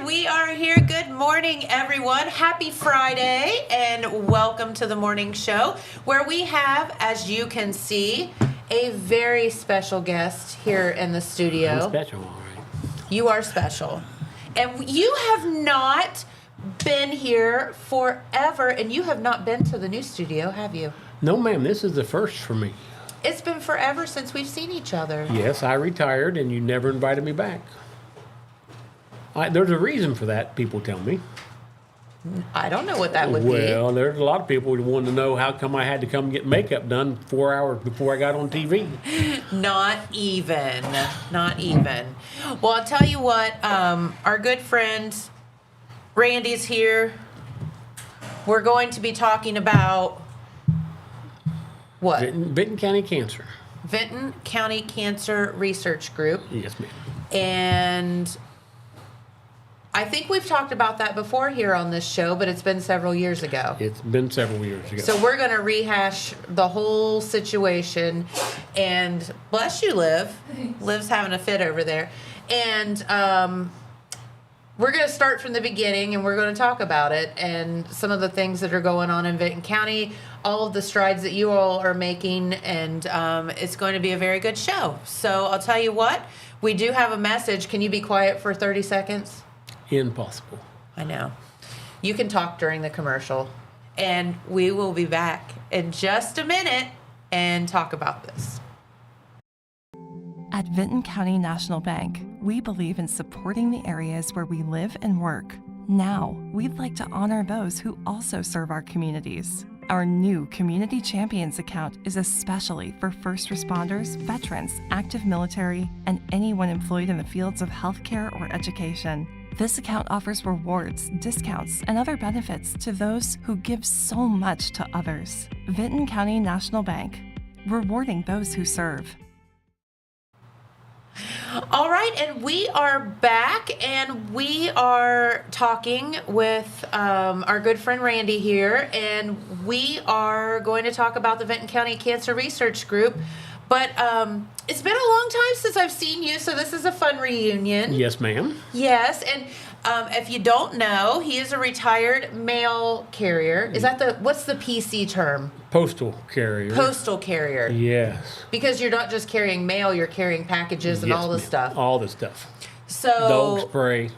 right, we are here. Good morning, everyone. Happy Friday, and welcome to the morning show, where we have, as you can see, a very special guest here in the studio. I'm special, all right. You are special. And you have not been here forever, and you have not been to the new studio, have you? No, ma'am, this is the first for me. It's been forever since we've seen each other. Yes, I retired, and you never invited me back. There's a reason for that, people tell me. I don't know what that would be. Well, there's a lot of people who want to know how come I had to come get makeup done 4 hours before I got on TV. Not even. Not even. Well, I'll tell you what, our good friend Randy's here. We're going to be talking about what? Vinton County Cancer. Vinton County Cancer Research Group. Yes, ma'am. And I think we've talked about that before here on this show, but it's been several years ago. It's been several years ago. So we're going to rehash the whole situation. And bless you, Liv. Liv's having a fit over there. And we're going to start from the beginning, and we're going to talk about it and some of the things that are going on in Vinton County, all of the strides that you all are making, and it's going to be a very good show. So I'll tell you what, we do have a message. Can you be quiet for 30 seconds? Impossible. I know. You can talk during the commercial, and we will be back in just a minute and talk about this. At Vinton County National Bank, we believe in supporting the areas where we live and work. Now, we'd like to honor those who also serve our communities. Our new Community Champions account is especially for first responders, veterans, active military, and anyone employed in the fields of healthcare or education. This account offers rewards, discounts, and other benefits to those who give so much to others. Vinton County National Bank, rewarding those who serve. All right, and we are back, and we are talking with our good friend Randy here, and we are going to talk about the Vinton County Cancer Research Group. But it's been a long time since I've seen you, so this is a fun reunion. Yes, ma'am. Yes, and if you don't know, he is a retired mail carrier. Is that what's the PC term? Postal carrier. Postal carrier. Yes. Because you're not just carrying mail, you're carrying packages and all the ma'am. stuff. All the stuff. So Dog spray.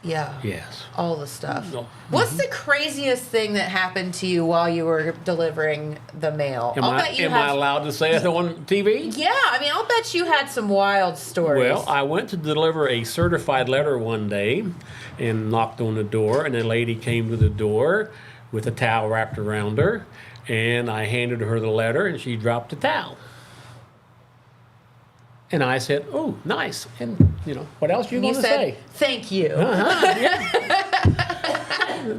Yeah. Yes. All the stuff. No. What's the craziest thing that happened to you while you were delivering the mail? Am I allowed to say it on TV? Yeah, I mean, I'll bet you had some wild stories. Well, I went to deliver a certified letter one day and knocked on the door, and a lady came to the door with a towel wrapped around her, and I handed her the letter, and she dropped the towel. And I said, "Oh, nice." And, what else are you going to say? Thank you. Yeah.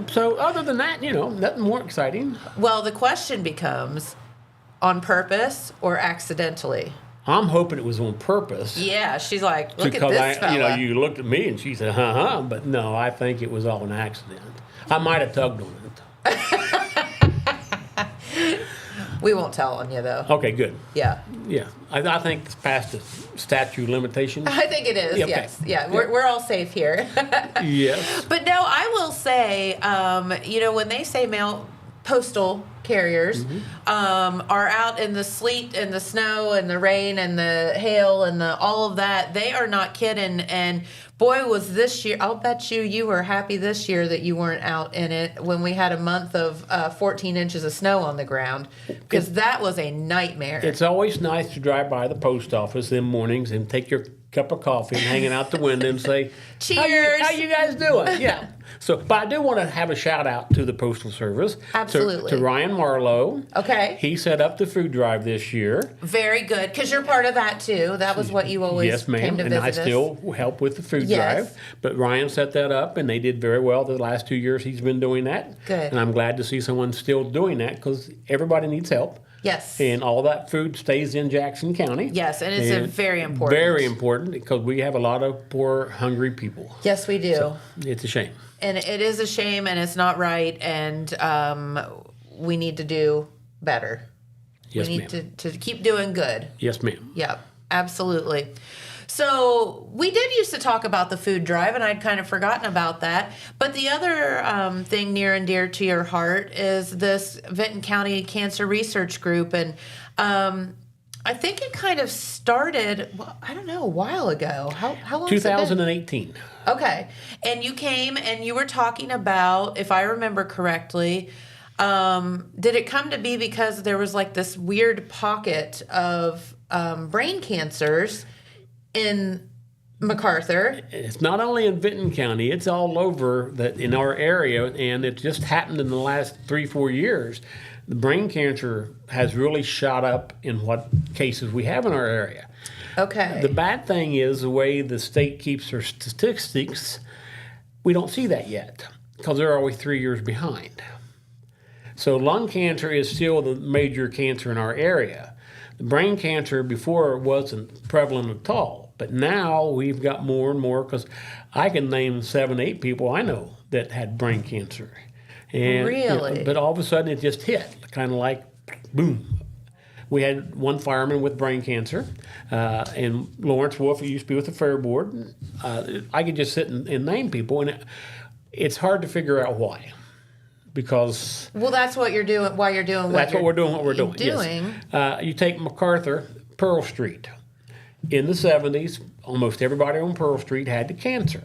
So other than that, nothing more exciting. Well, the question becomes, on purpose or accidentally? I'm hoping it was on purpose. Yeah, she's like, look at this fella. You looked at me and she said, but no, I think it was all an accident. I might have tugged on it. We won't tell on you, though. Okay, good. Yeah. Yeah, I think it's past the statute of limitations. I think it is, Yeah, okay. yes. Yeah, we're all safe here. Yes. But no, I will say, when they say postal carriers are out in the sleet and the snow and the rain and the hail and all of that, they are not kidding. And boy, was this year, I'll bet you were happy this year that you weren't out in it when we had a month of 14 inches of snow on the ground, because that was a nightmare. It's always nice to drive by the post office in mornings and take your cup of coffee and hanging out the window and say, cheers. How you guys doing? Yeah. So, but I do want to have a shout out to the Postal Service. Absolutely. To Ryan Marlowe. Okay. He set up the food drive this year. Very good, because you're part of that too. That was what you always yes, ma'am. came to and visit I us. still help with the food drive. But Ryan set that up, and they did very well the last 2 years he's been doing that. Good. And I'm glad to see someone still doing that, because everybody needs help. Yes. And all that food stays in Jackson County. Yes, and it's very important. Very important, because we have a lot of poor, hungry people. Yes, we do. So it's a shame. And it is a shame, and it's not right, and we need to do better. Yes, we need to keep doing good. Yes, ma'am. Yep, absolutely. So we did used to talk about the food drive, and I'd kind of forgotten about that. But the other thing near and dear to your heart is this Vinton County Cancer Research Group. And I think it kind of started, well, I don't know, a while ago. How long 2018. Okay. And you came and you were talking about, if I remember correctly, did it come to be because there was like this weird pocket of brain cancers in MacArthur? It's not only in Vinton County, it's all over in our area, and it just happened in the last 3-4 years. The brain cancer has really shot up in what cases we have in our area. Okay. The bad thing is the way the state keeps their statistics, we don't see that yet because they're always 3 years behind. So lung cancer is still the major cancer in our area. The brain cancer before wasn't prevalent at all, but now we've got more and more because I can name 7-8 people I know that had brain cancer. And, really? But all of a sudden it just hit, kind of like boom. We had one fireman with brain cancer, and Lawrence Wolf, who used to be with the Fair Board. I could just sit and name people, and it's hard to figure out why. Because that's what you're doing. Why you're doing what we're doing. Doing. Yes. You take MacArthur, Pearl Street. In the 70s, almost everybody on Pearl Street had the cancer.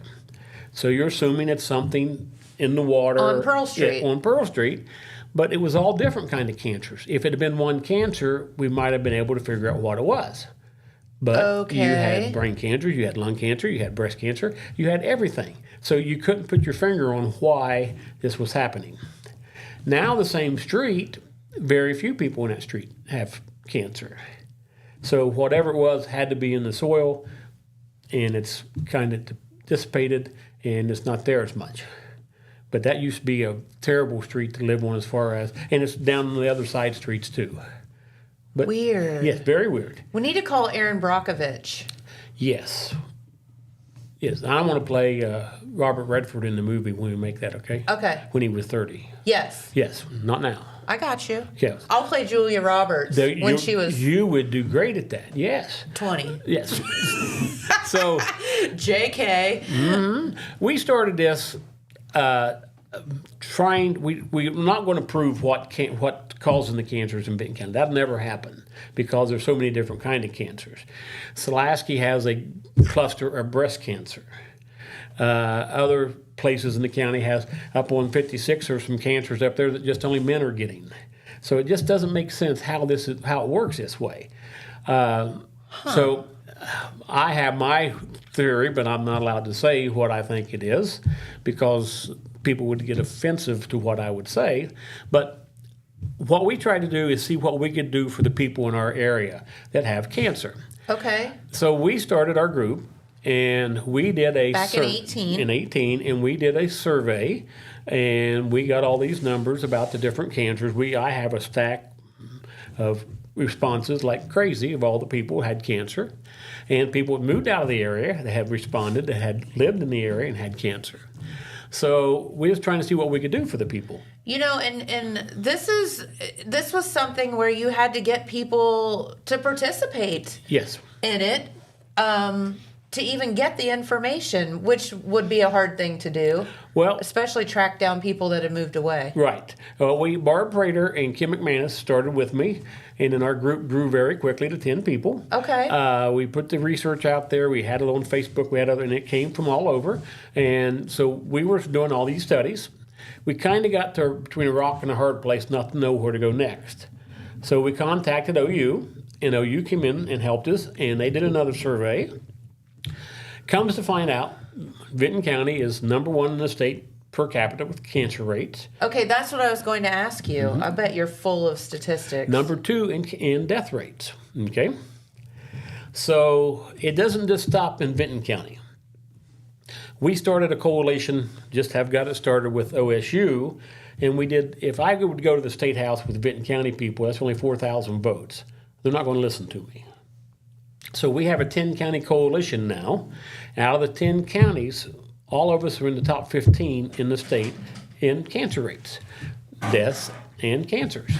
So you're assuming it's something in the water on Pearl Street. Yeah, on Pearl Street, but it was all different kind of cancers. If it had been one cancer, we might have been able to figure out what it was. But you had brain cancer, you had lung cancer, you had breast cancer, you had everything. So you couldn't put your finger on why this was happening. Now the same street, very few people in that street have cancer. So whatever it was had to be in the soil, and it's kind of dissipated, and it's not there as much. But that used to be a terrible street to live on and it's down on the other side streets too. But, weird. Yes, very weird. We need to call Aaron Brockovich. Yes. Yes, I want to play Robert Redford in the movie when we make that, okay? Okay. When he was 30. Yes. Yes, not now. I got you. Yes. I'll play Julia Roberts when she was... You would do great at that, yes. 20. Yes. So... JK. Mm-hmm. We started this... we're not going to prove what causing the cancers in Vinton County. That'll never happen because there's so many different kind of cancers. Silasky has a cluster of breast cancer. Other places in the county has up on 56 there's some cancers up there that just only men are getting. So it just doesn't make sense how it works this way. So I have my theory, but I'm not allowed to say what I think it is because people would get offensive to what I would say. But what we try to do is see what we could do for the people in our area that have cancer. Okay. So we started our group, and we did back in 18. In 18, and we did a survey, and we got all these numbers about the different cancers. I have a stack of responses like crazy of all the people who had cancer, and people who moved out of the area that had responded, that had lived in the area and had cancer. So we was trying to see what we could do for the people. You know, and this was something where you had to get people to participate. Yes. In it, to even get the information, which would be a hard thing to do. Well, especially track down people that had moved away. Right. Barb Prater and Kim McManus started with me, and then our group grew very quickly to 10 people. Okay. We put the research out there. We had it on Facebook. We had and it came from all over. And so we were doing all these studies. We kind of got to between a rock and a hard place not to know where to go next. So we contacted OU, and OU came in and helped us, and they did another survey. Comes to find out, Vinton County is number one in the state per capita with cancer rates. Okay, that's what I was going to ask you. Mm-hmm. I bet you're full of statistics. Number two in death rates. Okay, so it doesn't just stop in Vinton County. We started a coalition, just have got it started with OSU, and we did. If I would go to the state house with Vinton County people, that's only 4,000 votes. They're not going to listen to me. So we have a 10-county coalition now. Out of the 10 counties, all of us are in the top 15 in the state in cancer rates, deaths and cancers.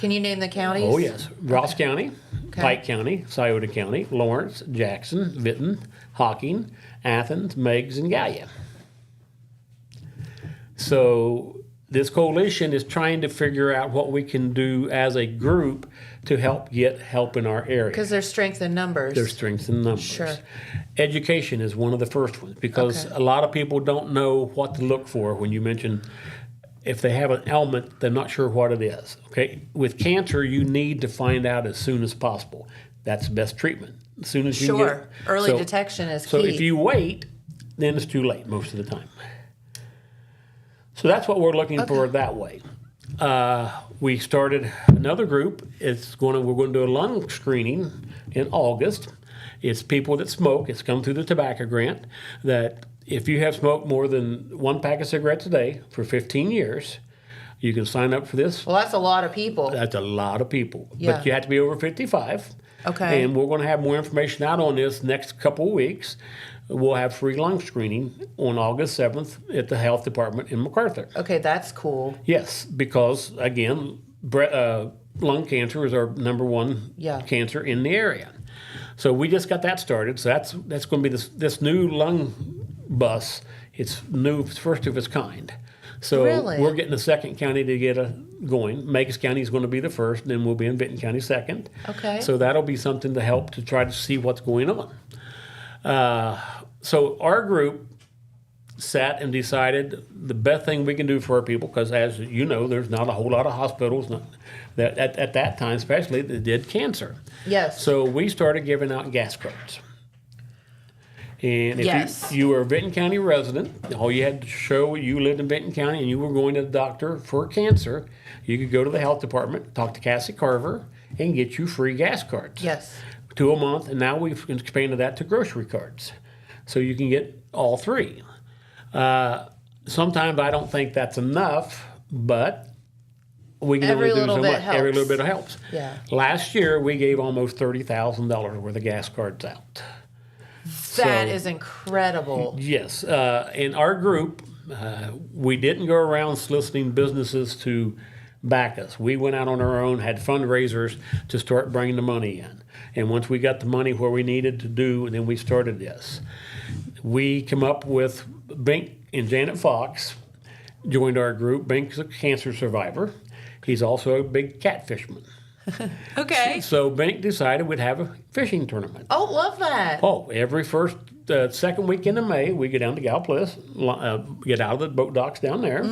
Can you name the counties? Oh, yes. Ross County, Okay. Pike County, Scioto County, Lawrence, Jackson, Vinton, Hocking, Athens, Meigs, and Gallia. So this coalition is trying to figure out what we can do as a group to help get help in our area. Because there's strength in numbers. There's strength in numbers. Sure. Education is one of the first ones because Okay. a lot of people don't know what to look for when you mention if they have an ailment, they're not sure what it is. Okay, with cancer, you need to find out as soon as possible. That's the best treatment. As soon as you can Sure. get Early detection is So key. if you wait, then it's too late most of the time. So that's what we're looking for that way. We started another group. We're going to do a lung screening in August. It's people that smoke. It's come through the tobacco grant that if you have smoked more than one pack of cigarettes a day for 15 years, you can sign up for this. Well, that's a lot of people. That's a lot of people. Yeah. But you have to be over 55. Okay. And we're going to have more information out on this next couple of weeks. We'll have free lung screening on August 7th at the health department in MacArthur. Okay, that's cool. Yes, because again, lung cancer is our number one Yeah. cancer in the area. So we just got that started. So that's going to be this new lung bus. It's new, it's first of its kind. So Really? we're getting the second county to get going. Meigs County is going to be the first, and then we'll be in Vinton County second. Okay. So that'll be something to help to try to see what's going on. So our group sat and decided the best thing we can do for our people, because as you know, there's not a whole lot of hospitals that at that time, especially, that did cancer. Yes. So we started giving out gas cards. And if Yes. you were a Vinton County resident, all you had to show you lived in Vinton County and you were going to the doctor for cancer, you could go to the health department, talk to Cassie Carver, and get you free gas cards. Yes. 2 a month, and now we've expanded that to grocery cards. So you can get all three. Sometimes I don't think that's enough, but we can Every only do little so bit much. Every helps. little bit helps. Yeah. Last year, we gave almost $30,000 worth of gas cards out. That So- is incredible. Yes. In our group, we didn't go around soliciting businesses to back us. We went out on our own, had fundraisers to start bringing the money in. And once we got the money where we needed to do, then we started this. We come up with Bink and Janet Fox joined our group. Bink's a cancer survivor. He's also a big catfishman. Okay. So Bink decided we'd have a fishing tournament. Oh, love that. Oh, every second weekend of May, we go down to Galplis, get out of the boat docks down there,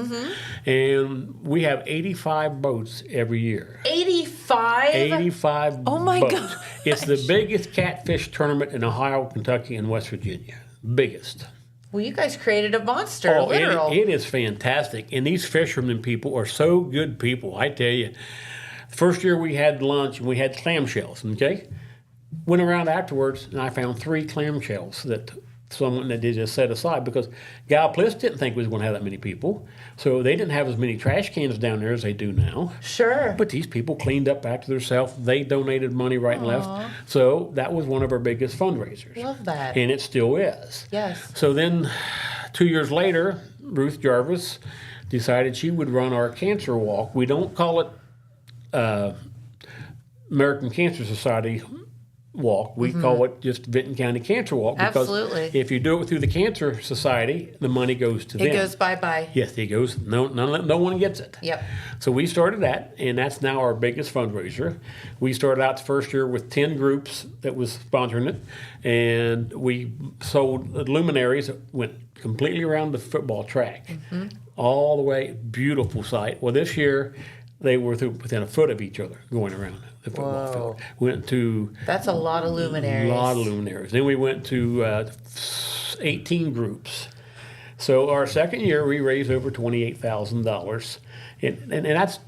and we have 85 boats every year. 85? 85 Oh my boats. gosh. It's the biggest catfish tournament in Ohio, Kentucky, and West Virginia. Biggest. Well, you guys created a monster, Oh, literal. it is fantastic. And these fishermen people are so good people, I tell you. First year we had lunch and we had clamshells, okay? Went around afterwards and I found 3 clamshells that someone that they just set aside because Galplis didn't think we was going to have that many people. So they didn't have as many trash cans down there as they do now. Sure. But these people cleaned up after themselves. They donated money right and left. So that was one of our biggest fundraisers. Love that. And it still is. Yes. So then 2 years later, Ruth Jarvis decided she would run our cancer walk. We don't call it American Cancer Society walk. We call it just Vinton County Cancer Walk because Absolutely. if you do it through the Cancer Society, the money goes to them. It goes bye-bye. Yes, it goes. No one gets it. Yep. So we started that, and that's now our biggest fundraiser. We started out the first year with 10 groups that was sponsoring it, and we sold luminaries that went completely around the football track, all the way. Beautiful sight. Well, this year they were within a foot of each other going around the football Whoa. field. Went to That's a lot of luminaries. a lot of luminaries. Then we went to 18 groups. So our second year, we raised over $28,000, and that's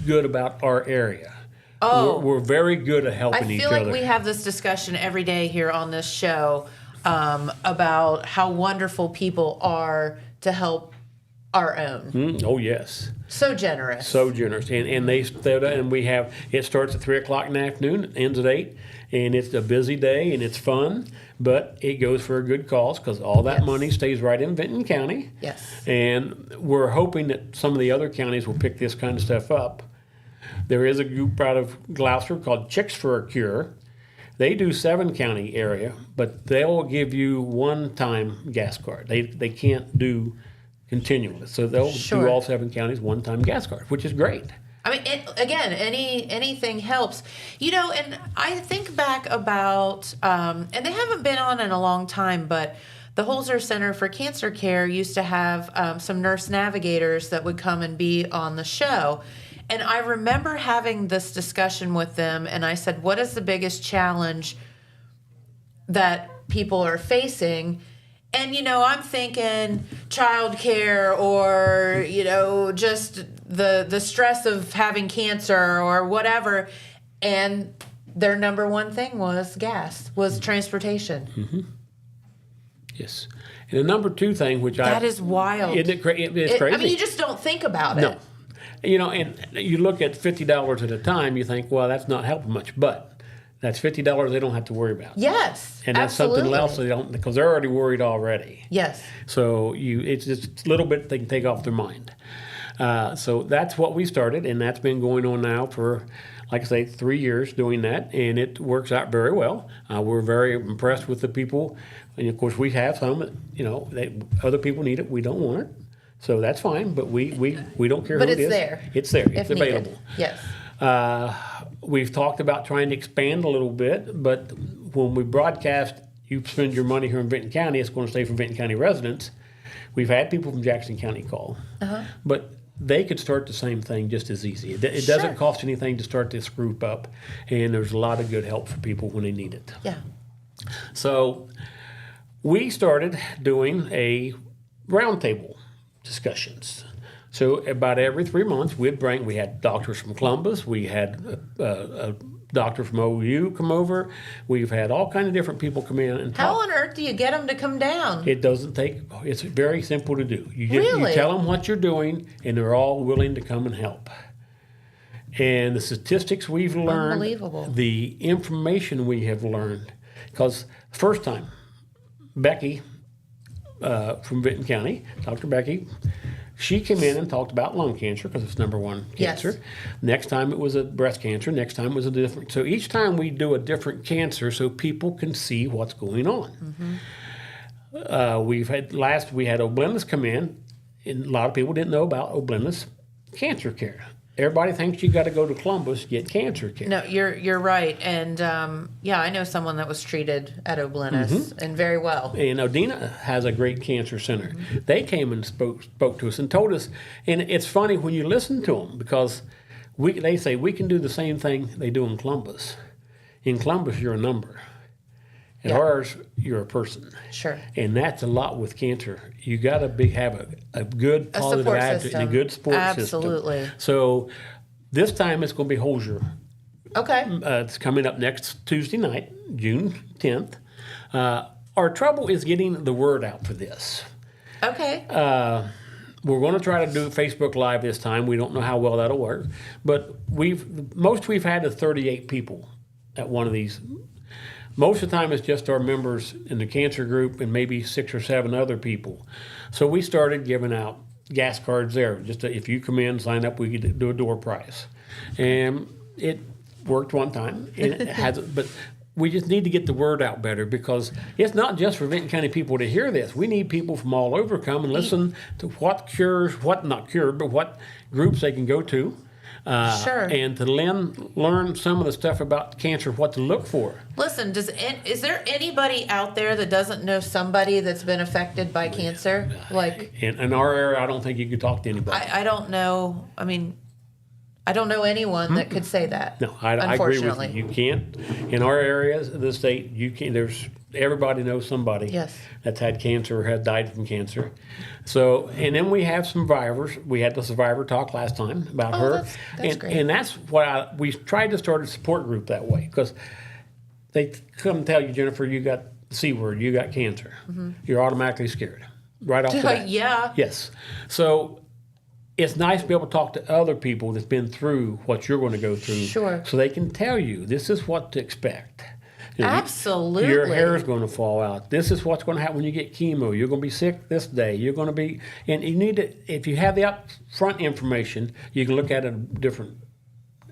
good about our area. Oh. We're very good at helping I each feel like other. we have this discussion every day here on this show about how wonderful people are to help our own. Oh yes, So generous. so generous, and we have it starts at 3:00 in the afternoon, ends at 8, and it's a busy day and it's fun, but it goes for a good cause because all that Yes. money stays right in Vinton County. Yes. And we're hoping that some of the other counties will pick this kind of stuff up. There is a group out of Gloucester called Chicks for a Cure. They do 7-county area, but they'll give you one-time gas card. They can't do continually. So they'll do all 7 counties one-time gas card, which is great. I mean, again, anything helps. You know, and I think back about, and they haven't been on in a long time, but the Holzer Center for Cancer Care used to have some nurse navigators that would come and be on the show. And I remember having this discussion with them, and I said, what is the biggest challenge that people are facing? And, you know, I'm thinking childcare or, you know, just the stress of having cancer or whatever. And their number one thing was transportation. Mm-hmm. Yes. And the number 2 thing, which that is wild. Isn't it it's crazy. I mean, you just don't think about it. No. You know, and you look at $50 at a time, you think, well, that's not helping much. But that's $50 they don't have to worry about. Yes, and that's absolutely. something else they don't, because they're already worried already. Yes. So it's just a little bit they can take off their mind. So that's what we started, and that's been going on now for, like I say, 3 years doing that, and it works out very well. We're very impressed with the people, and of course we have some. You know, other people need it, we don't want it. So that's fine, but we don't care who it is. But it's there. It's there. It's available. Needed. Yes. We've talked about trying to expand a little bit, but when we broadcast, you spend your money here in Vinton County, it's going to stay for Vinton County residents. We've had people from Jackson County call, but they could start the same thing just as easy. It doesn't cost anything to start this group up, and there's a lot of good help for people when they need it. Yeah. So we started doing a roundtable discussions. So about every 3 months, we had doctors from Columbus, we had a doctor from OU come over, we've had all kinds of different people come in and talk. How on earth do you get them to come down? It doesn't take, it's very simple to do. You Really? tell them what you're doing, and they're all willing to come and help. And the statistics we've learned, Unbelievable. the information we have learned, because first time, Becky, from Vinton County, Dr. Becky, she came in and talked about lung cancer because it's number 1 cancer. Yes. Next time it was a breast cancer. Next time it was a different. So each time we do a different cancer so people can see what's going on. Mm-hmm. We had Oblenus come in, and a lot of people didn't know about Oblenus cancer care. Everybody thinks you got to go to Columbus to get cancer care. No, you're right, and I know someone that was treated at Oblenus and very well. And Odina has a great cancer center. Mm-hmm. They came and spoke to us and told us, and it's funny when you listen to them because they say we can do the same thing they do in Columbus. In Columbus, you're a number. In ours, you're a person. Sure. And that's a lot with cancer. You got to have a good positive attitude and a good support system. Absolutely. So this time it's going to be Holzer. Okay. It's coming up next Tuesday night, June 10th. Our trouble is getting the word out for this. Okay. We're going to try to do Facebook Live this time. We don't know how well that'll work. But we've had is 38 people at one of these. Most of the time, it's just our members in the cancer group and maybe 6 or 7 other people. So we started giving out gas cards there. If you come in, sign up, we could do a door prize. And it worked one time. And it hasn't, but we just need to get the word out better because it's not just for Vinton County people to hear this. We need people from all over come and listen to what groups they can go to. And to learn some of the stuff about cancer, what to look for. Listen, is there anybody out there that doesn't know somebody that's been affected by cancer? Like in our area, I don't think you could talk to anybody. I don't know. I mean, I don't know anyone that could say that. No, I agree with you. You can't. In our areas of the state, you can't. Everybody knows somebody that's had cancer or has died from cancer. So, and then we have survivors. We had the survivor talk last time about her. That's great. And that's what we tried to start a support group that way because they come and tell you, Jennifer, you got the C word, you got cancer. Mm-hmm. You're automatically scared right off the bat. Yeah. Yes. So it's nice to be able to talk to other people that's been through what you're going to go through. Sure. So they can tell you, this is what to expect. Absolutely. Your hair is going to fall out. This is what's going to happen when you get chemo. You're going to be sick this day. You're going to be, and you need to, if you have the upfront information, you can look at it a different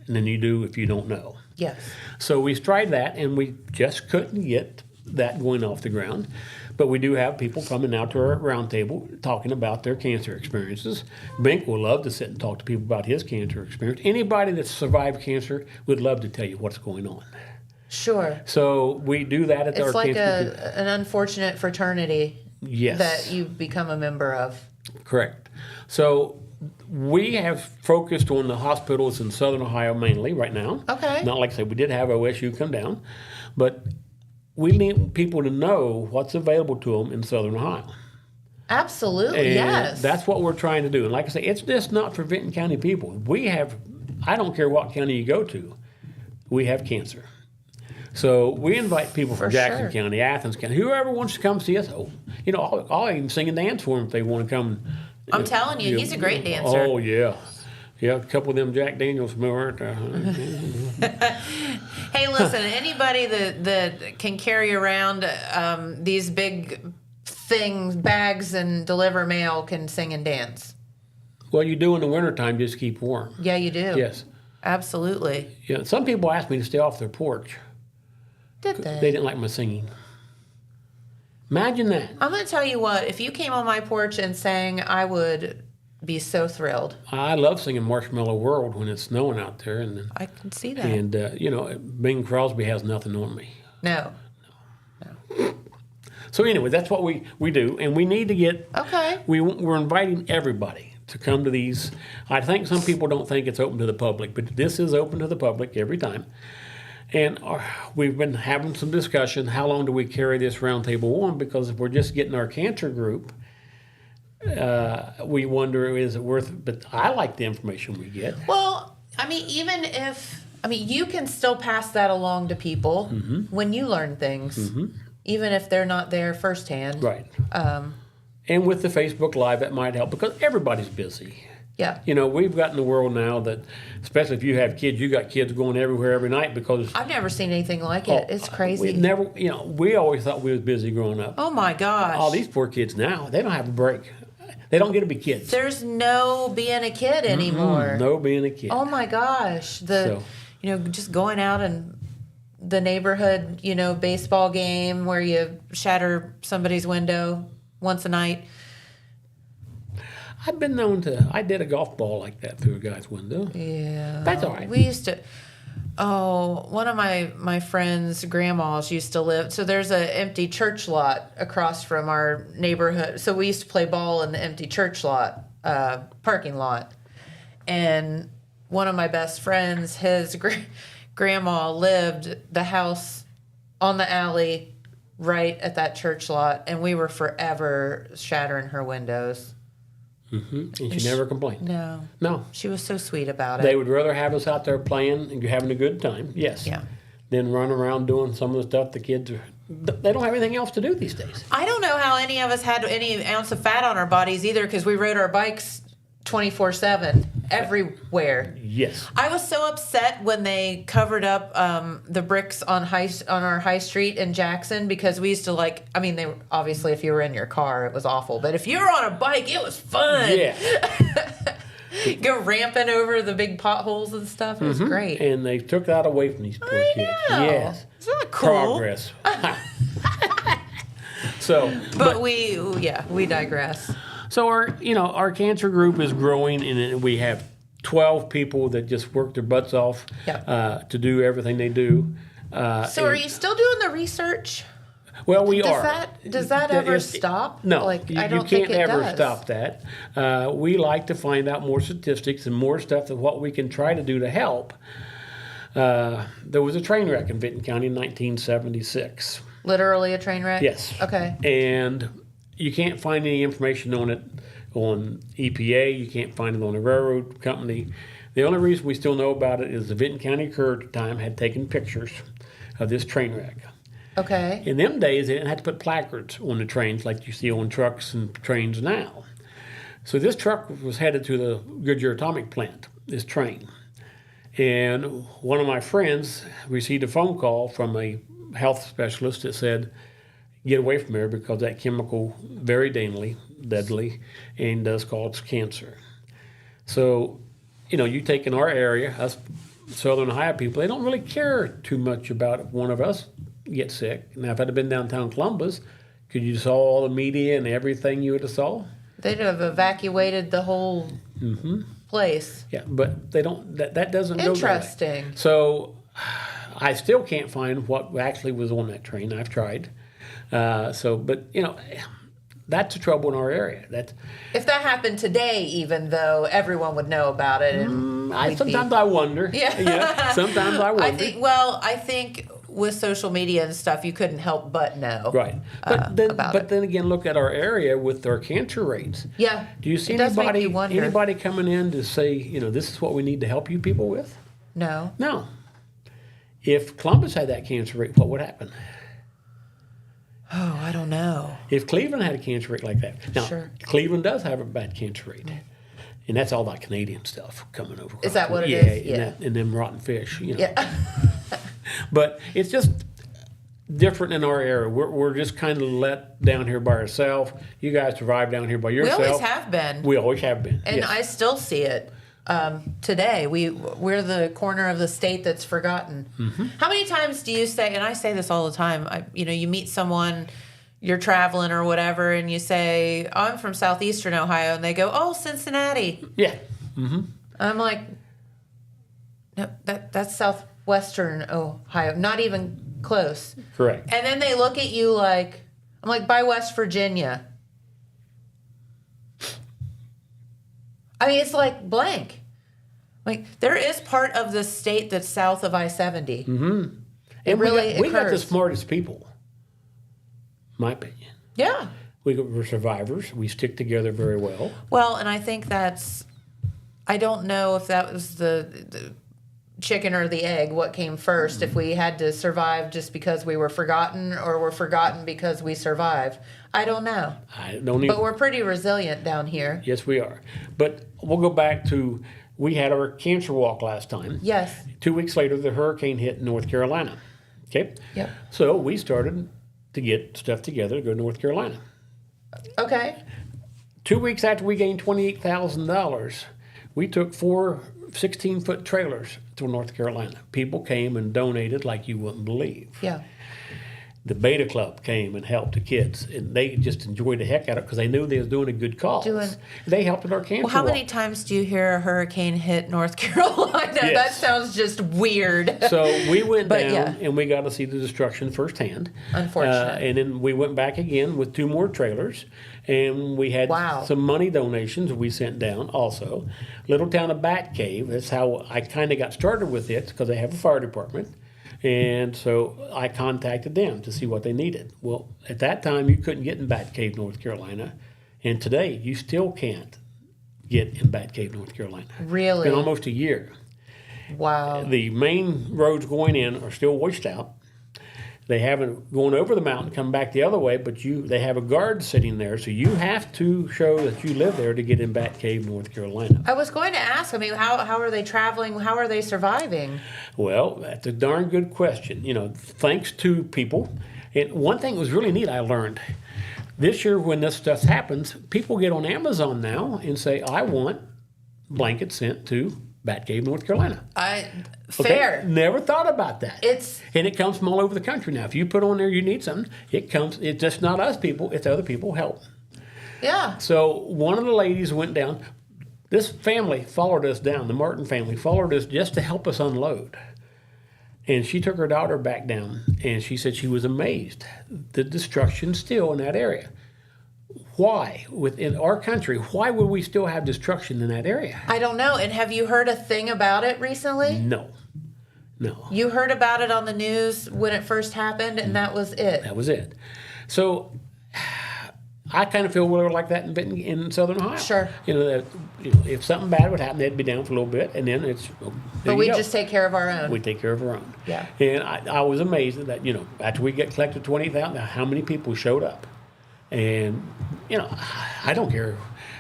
than you do if you don't know. Yes. So we tried that, and we just couldn't get that going off the ground. But we do have people coming out to our roundtable talking about their cancer experiences. Bink will love to sit and talk to people about his cancer experience. Anybody that's survived cancer would love to tell you what's going on. Sure. So we do that at our It's like cancer. an unfortunate fraternity Yes. that you become a member of. Correct. So we have focused on the hospitals in Southern Ohio mainly right now. Okay. Not like I said, we did have OSU come down, but we need people to know what's available to them in Southern Ohio. Absolutely, And yes. that's what we're trying to do. And like I say, it's just not for Vinton County people. We have, I don't care what county you go to, we have cancer. So we invite people from For Jackson sure. County, Athens County, whoever wants to come see us. Oh, I'll even sing and dance for them if they want to come. I'm telling you, he's a great dancer. Oh, yeah. Yeah, a couple of them Jack Daniels from aren't Hey, listen, anybody that can carry around these big things, bags, and deliver mail can sing and dance. Well, you do in the wintertime, just keep warm. Yeah, you do. Yes. Absolutely. Yeah, some people ask me to stay off their porch. Did They they? didn't like my singing. Imagine that. I'm going to tell you what, if you came on my porch and sang, I would be so thrilled. I love singing Marshmallow World when it's snowing out there. I can see that. And Bing Crosby has nothing on me. No. So anyway, that's what we do. And we need to get, Okay. we're inviting everybody to come to these. I think some people don't think it's open to the public, but this is open to the public every time. And we've been having some discussion, how long do we carry this roundtable on? Because if we're just getting our cancer group, we wonder, is it worth it? But I like the information we get. Well, I mean, you can still pass that along to people when you learn things, even if they're not there firsthand. Right. And with the Facebook Live, that might help because everybody's busy. Yeah. We've got in the world now that, especially if you have kids, you got kids going everywhere every night because I've never seen anything like it. It's crazy. We always thought we was busy growing up. Oh my gosh. All these poor kids now, they don't have a break. They don't get to be kids. There's no being a kid anymore. No being a kid. Oh my gosh. Just going out and the neighborhood, baseball game where you shatter somebody's window once a night. I've been known I did a golf ball like that through a guy's window. Yeah. That's all right. We used to, one of my friends' grandmas used to live, so there's an empty church lot across from our neighborhood. So we used to play ball in the empty church lot, parking lot. And one of my best friends, his grandma lived the house on the alley right at that church lot. And we were forever shattering her windows. And she never complained. No. She was so sweet about it. They would rather have us out there playing and having a good time, yes. Yeah. Than run around doing some of the stuff the kids they don't have anything else to do these days. I don't know how any of us had any ounce of fat on our bodies either because we rode our bikes 24/7 everywhere. Yes. I was so upset when they covered up the bricks on our high street in Jackson because we used to they were, obviously if you were in your car it was awful, but if you were on a bike it was fun. Yeah. Go ramping over the big potholes and stuff. It was great. And they took that away from these poor kids. know. Yes. It's not cool. Progress. But we digress. So our cancer group is growing, and we have 12 people that just work their butts off to do everything they do. So are you still doing the research? Well, we are. Does that ever stop? No, I don't you think can't it ever does. stop that. We like to find out more statistics and more stuff than what we can try to do to help. There was a train wreck in Vinton County in 1976. Literally a train wreck? Yes. Okay. And you can't find any information on it on EPA. You can't find it on the railroad company. The only reason we still know about it is the Vinton County Courier at the time had taken pictures of this train wreck. Okay. In them days, they didn't have to put placards on the trains like you see on trucks and trains now. So this truck was headed to the Goodyear Atomic Plant, this train. And one of my friends received a phone call from a health specialist that said, get away from there because that chemical very deadly and does cause cancer. So, you take in our area, us Southern Ohio people, they don't really care too much about if one of us gets sick. Now, if I'd have been downtown Columbus, could you saw all the media and everything you would have saw? They'd have evacuated the whole place. Yeah, but they don't. That doesn't go that way. Interesting. So I still can't find what actually was on that train. I've tried. But that's the trouble in our area. If that happened today, even though everyone would know about it, and sometimes I wonder. Yeah. Sometimes I wonder. I think with social media and stuff, you couldn't help but know. Right. But then again, look at our area with our cancer rates. Yeah. Do you see it does make you wonder. anybody coming in to say, this is what we need to help you people with? No. No. If Columbus had that cancer rate, what would happen? Oh, I don't know. If Cleveland had a cancer rate like that. Now, Sure. Cleveland does have a bad cancer rate. And that's all that Canadian stuff coming over. Is that what it is? Yeah. And them rotten fish, Yeah. But it's just different in our area. We're just kind of let down here by ourselves. You guys survive down here by yourself. We always have been. We always have been. And yes. I still see it today. We're the corner of the state that's forgotten. Mm-hmm. How many times do you say, and I say this all the time, you meet someone, you're traveling or whatever, and you say, oh, I'm from southeastern Ohio, and they go, oh, Cincinnati. Yeah. Mm-hmm. I'm like, no, that's southwestern Ohio, not even close. Correct. And then they look at you like, I'm like, by West Virginia. I mean, it's like blank. Like, there is part of the state that's south of I-70. Mm-hmm. It really we got the occurs. smartest people, my opinion. Yeah. We're survivors. We stick together very well. Well, and I think I don't know if that was the chicken or the egg, what came first, if we had to survive just because we were forgotten or were forgotten because we survived. I don't know. I don't even. But we're pretty resilient down here. Yes, we are. But we'll go back to, we had our cancer walk last time. Yes. 2 weeks later, the hurricane hit North Carolina. Okay? Yep. So we started to get stuff together to go to North Carolina. Okay. 2 weeks after we gained $28,000, we took 4 16-foot trailers to North Carolina. People came and donated like you wouldn't believe. Yeah. The Beta Club came and helped the kids, and they just enjoyed the heck out of it because they knew they was doing a good cause. They helped at our cancer Well, how walk. many times do you hear a hurricane hit North Carolina? Yes. That sounds just weird. So we went But, down yeah. and we got to see the destruction firsthand. Unfortunate. And then we went back again with 2 more trailers, and we had Wow. some money donations we sent down also. Little town of Bat Cave, that's how I kind of got started with it because they have a fire department. And so I contacted them to see what they needed. Well, at that time, you couldn't get in Bat Cave, North Carolina. And today, you still can't get in Bat Cave, North Carolina. Really? It's been almost a year. Wow. The main roads going in are still washed out. They haven't gone over the mountain, come back the other way, but they have a guard sitting there, so you have to show that you live there to get in Bat Cave, North Carolina. I was going to ask, how are they traveling? How are they surviving? Well, that's a darn good question. Thanks to people. And one thing that was really neat I learned. This year when this stuff happens, people get on Amazon now and say, I want blankets sent to Bat Cave, North Carolina. Fair. Okay? Never thought about that. And it comes from all over the country now. If you put on there you need something, it's just not us people, it's other people help. Yeah. So one of the ladies went down. This family followed us down. The Martin family followed us just to help us unload. And she took her daughter back down, and she said she was amazed. The destruction still in that area. Why? Within our country, why would we still have destruction in that area? I don't know. And have you heard a thing about it recently? No. You heard about it on the news when it first happened, and that was it. That was it. So I kind of feel we were like that in Southern Ohio. Sure. If something bad would happen, they'd be down for a little bit, and then But we just take care of our own. We take care of our own. Yeah. And I was amazed that after we collected 20,000, how many people showed up, and I don't care.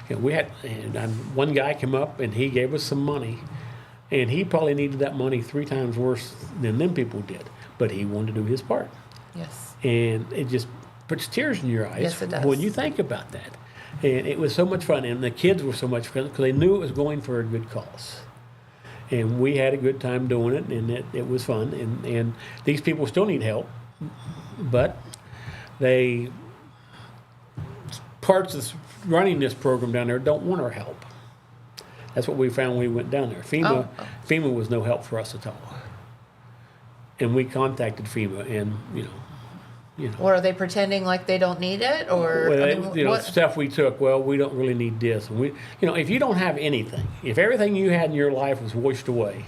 We had one guy come up and he gave us some money, and he probably needed that money 3 times worse than them people did, but he wanted to do his part. Yes. And it just puts tears in your eyes Yes, it does. when you think about that. And it was so much fun, and the kids were so much fun because they knew it was going for a good cause. And we had a good time doing it, and it was fun. And these people still need help, but parts of running this program down there don't want our help. That's what we found when we went down there. FEMA was no help for us at all. And we contacted FEMA, and you know. Or are they pretending like they don't need it, or Well, stuff we took. Well, we don't really need this, and if you don't have anything, if everything you had in your life was washed away,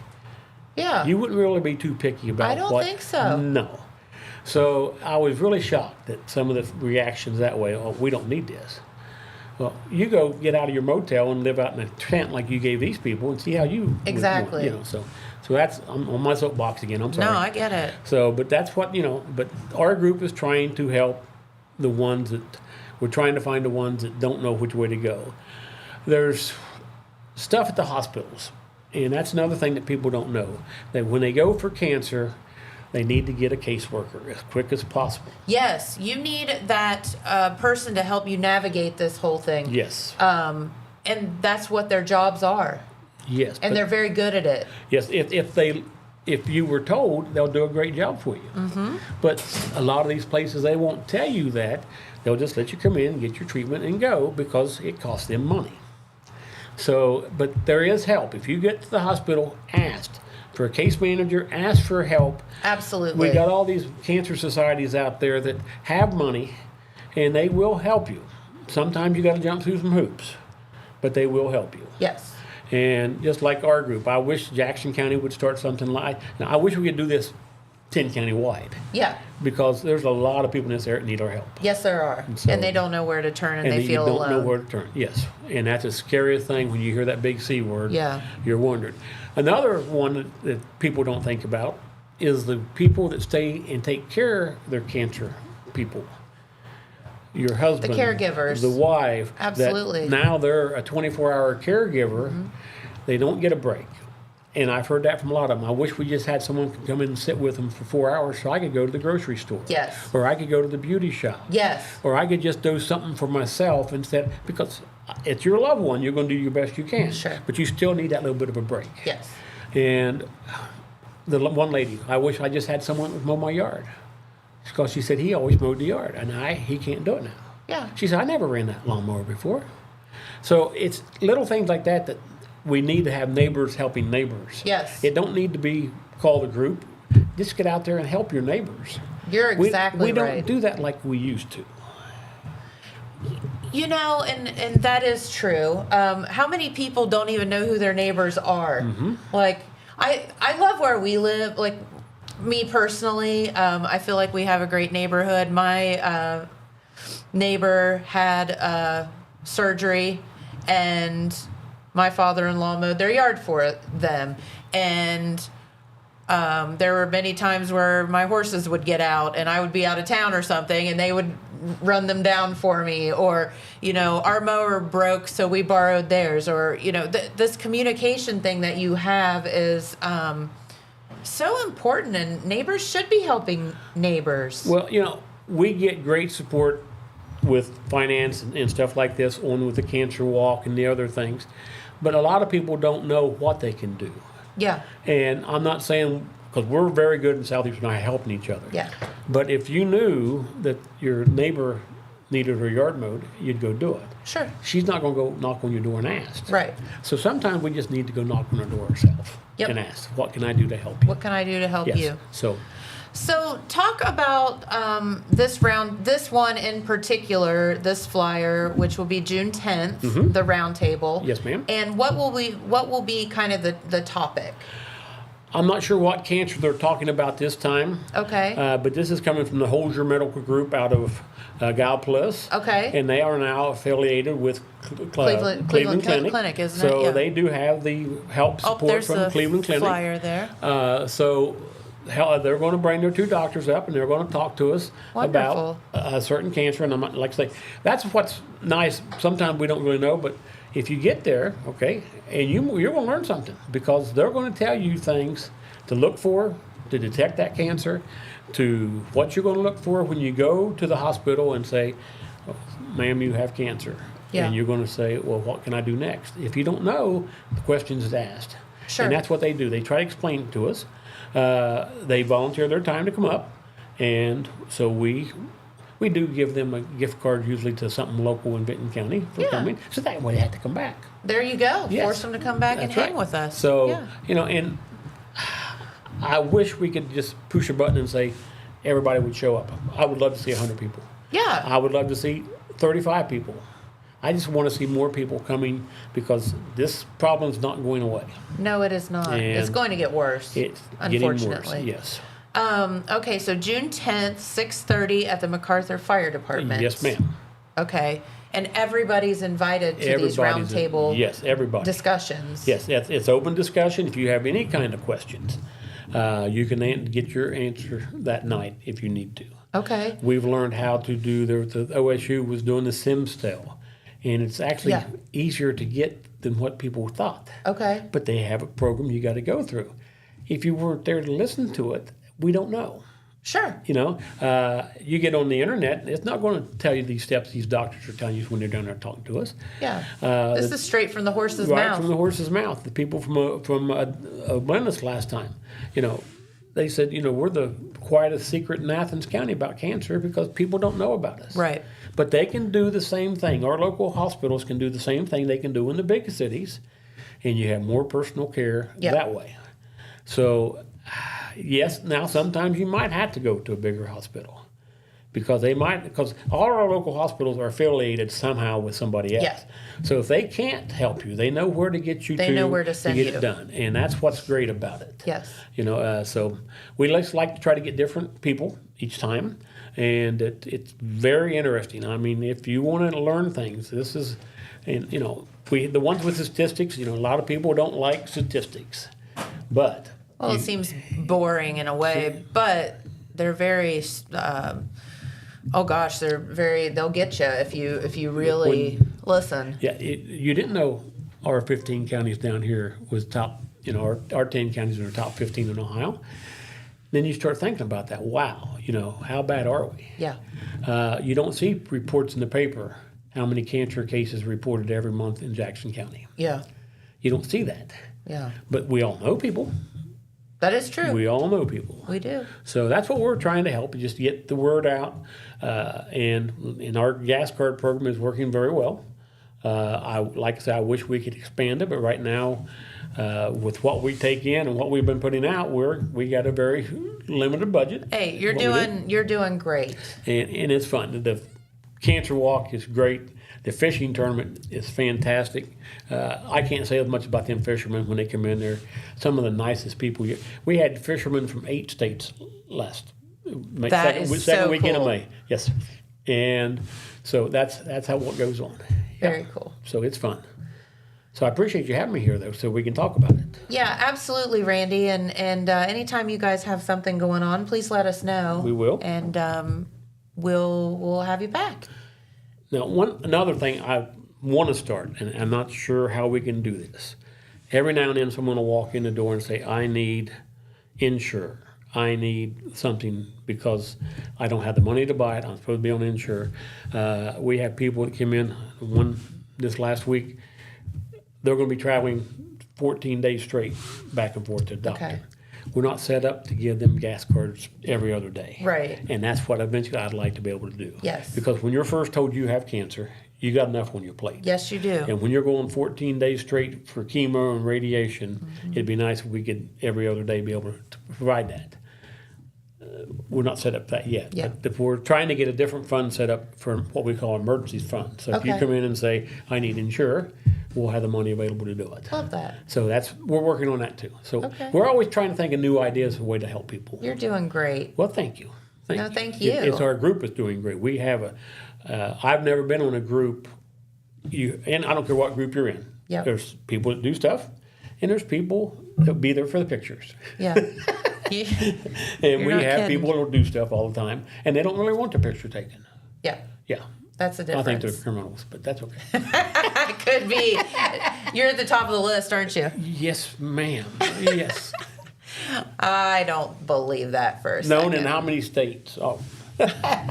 you wouldn't really be too picky about. I don't think so. No. So I was really shocked at some of the reactions that way. Oh, we don't need this. Well, you go get out of your motel and live out in a tent like you gave these people, and see how you exactly. So that's I'm on my soapbox again. I'm sorry. No, I get it. So, but that's what But our group is trying to help the ones that we're trying to find the ones that don't know which way to go. There's stuff at the hospitals, and that's another thing that people don't know. That when they go for cancer, they need to get a caseworker as quick as possible. Yes, you need that person to help you navigate this whole thing. Yes. And that's what their jobs are. Yes. And they're very good at it. Yes, if you were told, they'll do a great job for you. Mm-hmm. But a lot of these places, they won't tell you that. They'll just let you come in, get your treatment, and go because it costs them money. So, but there is help. If you get to the hospital, ask for a case manager, ask for help. Absolutely. We got all these cancer societies out there that have money, and they will help you. Sometimes you got to jump through some hoops, but they will help you. Yes. And just like our group, I wish Jackson County would start something like. Now, I wish we could do this 10 county wide. Yeah. Because there's a lot of people in this area that need our help. Yes, there are. And they don't know where to turn, and they feel alone. And you don't know where to turn. Yes. And that's the scariest thing when you hear that big C word. Yeah. You're wondering. Another one that people don't think about is the people that stay and take care of their cancer people. Your husband, the caregivers, the wife. Absolutely. Now they're a 24-hour caregiver. Mm-hmm. They don't get a break. And I've heard that from a lot of them. I wish we just had someone come in and sit with them for 4 hours so I could go to the grocery store. Yes. Or I could go to the beauty shop. Yes. Or I could just do something for myself instead, because it's your loved one. You're going to do your best you can. Sure. But you still need that little bit of a break. Yes. And the one lady, I wish I just had someone that would mow my yard. Because she said he always mowed the yard, and he can't do it now. Yeah. She said, I never ran that lawnmower before. So it's little things like that we need to have neighbors helping neighbors. Yes. It don't need to be called a group. Just get out there and help your neighbors. You're exactly right. We don't do that like we used to. And that is true. How many people don't even know who their neighbors are? Mm-hmm. Like, I love where we live. Like, me personally, I feel like we have a great neighborhood. My neighbor had surgery, and my father-in-law mowed their yard for them. And there were many times where my horses would get out, and I would be out of town or something, and they would run them down for me. Or, our mower broke, so we borrowed theirs. Or, this communication thing that you have is so important, and neighbors should be helping neighbors. Well, we get great support with finance and stuff like this with the cancer walk and the other things. But a lot of people don't know what they can do. Yeah. And I'm not saying, because we're very good in Southeast Virginia helping each other. Yeah. But if you knew that your neighbor needed her yard mowed, you'd go do it. Sure. She's not going to go knock on your door and ask. Right. So sometimes we just need to go knock on her door ourselves and ask, what can I do to help you? What can I do to help you? So talk about this one in particular, this flyer, which will be June 10th, mm-hmm. the round table. Yes, ma'am. And what will be kind of the topic? I'm not sure what cancer they're talking about this time. Okay. But this is coming from the Holzer Medical Group out of Galplus. Okay. And they are now affiliated with Cleveland Clinic, isn't it? So yeah. they do have the help support from Cleveland Clinic. Flyer there. So they're going to bring their two doctors up, and they're going to talk to us Wonderful. about a certain cancer. And I'm not, like I say, that's what's nice. Sometimes we don't really know, but if you get there, okay, and you're going to learn something, because they're going to tell you things to look for to detect that cancer, to what you're going to look for when you go to the hospital and say, oh, ma'am, you have cancer. Yeah. And you're going to say, well, what can I do next? If you don't know, the question is asked. Sure. And that's what they do. They try to explain it to us. They volunteer their time to come up, and so we do give them a gift card usually to something local in Vinton County for coming, so that way they have to come back. There you go. Yes. Force them to come back and That's hang right. with us. So, yeah. And I wish we could just push a button and say everybody would show up. I would love to see 100 people. Yeah. I would love to see 35 people. I just want to see more people coming because this problem's not going away. No, it is not. It's And going to get worse. It's unfortunately. getting worse, yes. Okay, so June 10th, 6:30 at the MacArthur Fire Department. Yes, ma'am. Okay. And everybody's invited to these roundtable Yes, everybody. discussions. Yes, it's open discussion. If you have any kind of questions, you can get your answer that night if you need to. Okay. We've learned how to do, the OSU was doing the SimStel, and it's actually easier to get than what people thought. Okay. But they have a program you got to go through. If you weren't there to listen to it, we don't know. Sure. You get on the internet, it's not going to tell you these steps these doctors are telling you when they're down there talking to us. Yeah. This is straight from the horse's Right mouth. from the horse's mouth. The people from Atlantis last time, they said, we're the quietest secret in Athens County about cancer because people don't know about us. Right. But they can do the same thing. Our local hospitals can do the same thing they can do in the big cities, and you have more personal care that way. So, yes, now sometimes you might have to go to a bigger hospital because all our local hospitals are affiliated somehow with somebody else. Yes. So if they can't help you, they know where to get you They know where to send get you. it done. And that's what's great about it. Yes. So we like to try to get different people each time. And it's very interesting. I mean, if you want to learn things, this is, and the ones with the statistics, a lot of people don't like statistics. But Well, it seems boring in a way, but they're very. They'll get you if you really listen. Yeah, you didn't know our 15 counties down here was top. Our 10 counties are top 15 in Ohio. Then you start thinking about that. Wow, how bad are we? Yeah. You don't see reports in the paper how many cancer cases reported every month in Jackson County. Yeah. You don't see that. Yeah. But we all know people. That is true. We all know people. We do. So that's what we're trying to help, just get the word out. And our gas card program is working very well. Like I said, I wish we could expand it, but right now, with what we take in and what we've been putting out, we got a very limited budget. Hey, you're doing great. And it's fun. The cancer walk is great. The fishing tournament is fantastic. I can't say as much about them fishermen when they come in. They're some of the nicest people. We had fishermen from 8 states second weekend of May. Yes, and so that's how what goes on. Very cool. So it's fun. So I appreciate you having me here, though, so we can talk about it. Yeah, absolutely, Randy. And anytime you guys have something going on, please let us know. We will. And we'll have you back. Now, another thing I want to start, and I'm not sure how we can do this. Every now and then someone will walk in the door and say, I need Insure. I need something because I don't have the money to buy it. I'm supposed to be on Insure. We have people that came in, this last week, they're going to be traveling 14 days straight back and forth to the doctor. Okay. We're not set up to give them gas cards every other day. Right. And that's what eventually I'd like to be able to do. Yes. Because when you're first told you have cancer, you got enough on your plate. Yes, you do. And when you're going 14 days straight for chemo and radiation, it'd be nice if we could every other day be able to provide that. We're not set up for that yet. Yeah. But if we're trying to get a different fund set up for what we call emergencies fund. So if you Okay. come in and say, I need Insure, we'll have the money available to do it. Love that. So we're working on that too. So Okay. we're always trying to think of new ideas of a way to help people. You're doing great. Well, thank you. Thank you. It's our group is doing great. We have I've never been on a group, and I don't care what group you're in. Yep. There's people that do stuff, and there's people that be there for the pictures. Yeah. And we not have kidding. people that will do stuff all the time, and they don't really want their picture taken. Yeah. Yeah. That's the I difference. think they're criminals, but that's okay. It could be. You're at the top of the list, aren't you? Yes, ma'am. Yes. I don't believe that for a Known second. in how many states? Oh.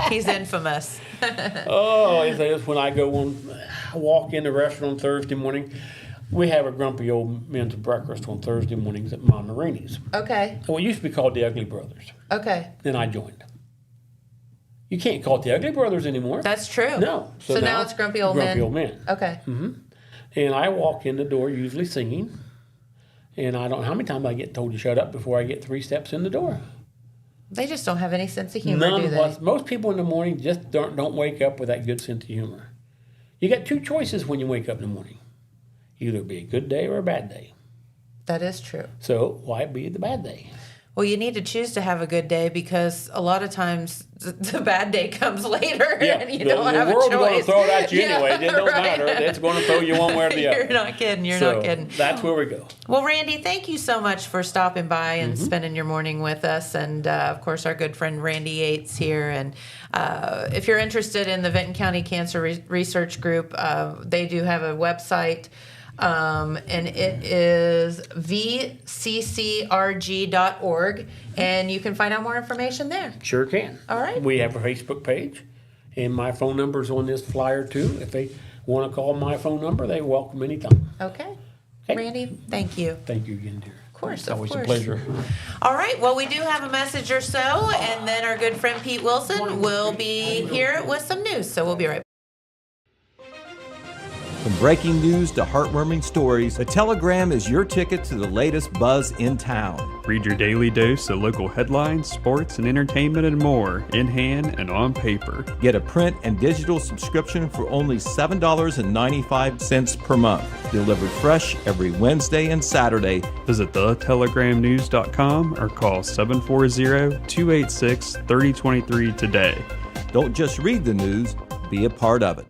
He's infamous. Oh, it is when I go on, walk in the restaurant Thursday morning. We have a grumpy old men's breakfast on Thursday mornings at Mama Rainey's. Okay. Well, it used to be called the Ugly Brothers. Okay. Then I joined. You can't call it the Ugly Brothers anymore. That's true. No. So now it's Grumpy Old Men. Grumpy Old Men. Okay. And I walk in the door usually singing. And I don't know how many times I get told to shut up before I get 3 steps in the door. They just don't have any sense of humor, do they? Most people in the morning just don't wake up with that good sense of humor. You got 2 choices when you wake up in the morning. Either be a good day or a bad day. That is true. So why be the bad day? Well, you need to choose to have a good day because a lot of times the bad day comes later and you don't have a choice. The world's going to throw it at you anyway. It don't matter. It's going to throw you one way or the other. You're not kidding. You're not kidding. That's where we go. Well, Randy, thank you so much for stopping by and spending your morning with us. And, of course, our good friend Randy Yates here. And if you're interested in the Vinton County Cancer Research Group, they do have a website. And it is vccrg.org, and you can find out more information there. Sure can. All right. We have a Facebook page, and my phone number's on this flyer too. If they want to call my phone number, they're welcome anytime. Okay. Okay. Randy, thank you. Thank you again, dear. Of course, It's always of a course. pleasure. All right. Well, we do have a message or so, and then our good friend Pete Wilson will be here with some news. So we'll be right back. From breaking news to heartwarming stories, the Telegram is your ticket to the latest buzz in town. Read your daily dose of local headlines, sports, and entertainment and more, in hand and on paper. Get a print and digital subscription for only $7.95 per month. Delivered fresh every Wednesday and Saturday. Visit thetelegramnews.com or call 740-286-3023 today. Don't just read the news, be a part of it.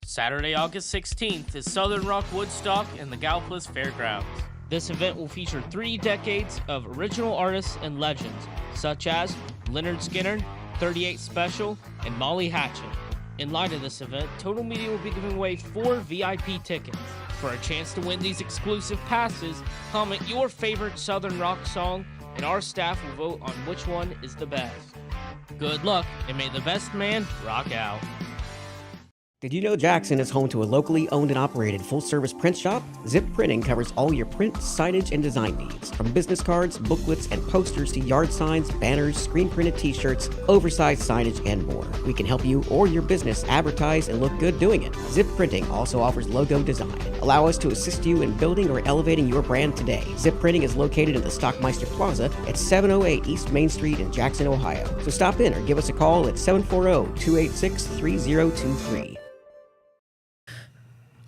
Saturday, August 16th is Southern Rock Woodstock in the Gallipolis Fairgrounds. This event will feature 3 decades of original artists and legends, such as Leonard Skinner, 38 Special, and Molly Hatchet. In light of this event, Total Media will be giving away 4 VIP tickets. For a chance to win these exclusive passes, comment your favorite Southern Rock song, and our staff will vote on which one is the best. Good luck, and may the best man rock out. Did you know Jackson is home to a locally owned and operated full-service print shop? Zip Printing covers all your print, signage, and design needs. From business cards, booklets, and posters to yard signs, banners, screen-printed t-shirts, oversized signage, and more. We can help you or your business advertise and look good doing it. Zip Printing also offers logo design. Allow us to assist you in building or elevating your brand today. Zip Printing is located in the Stockmeister Plaza at 708 East Main Street in Jackson, Ohio. So stop in or give us a call at 740-286-3023.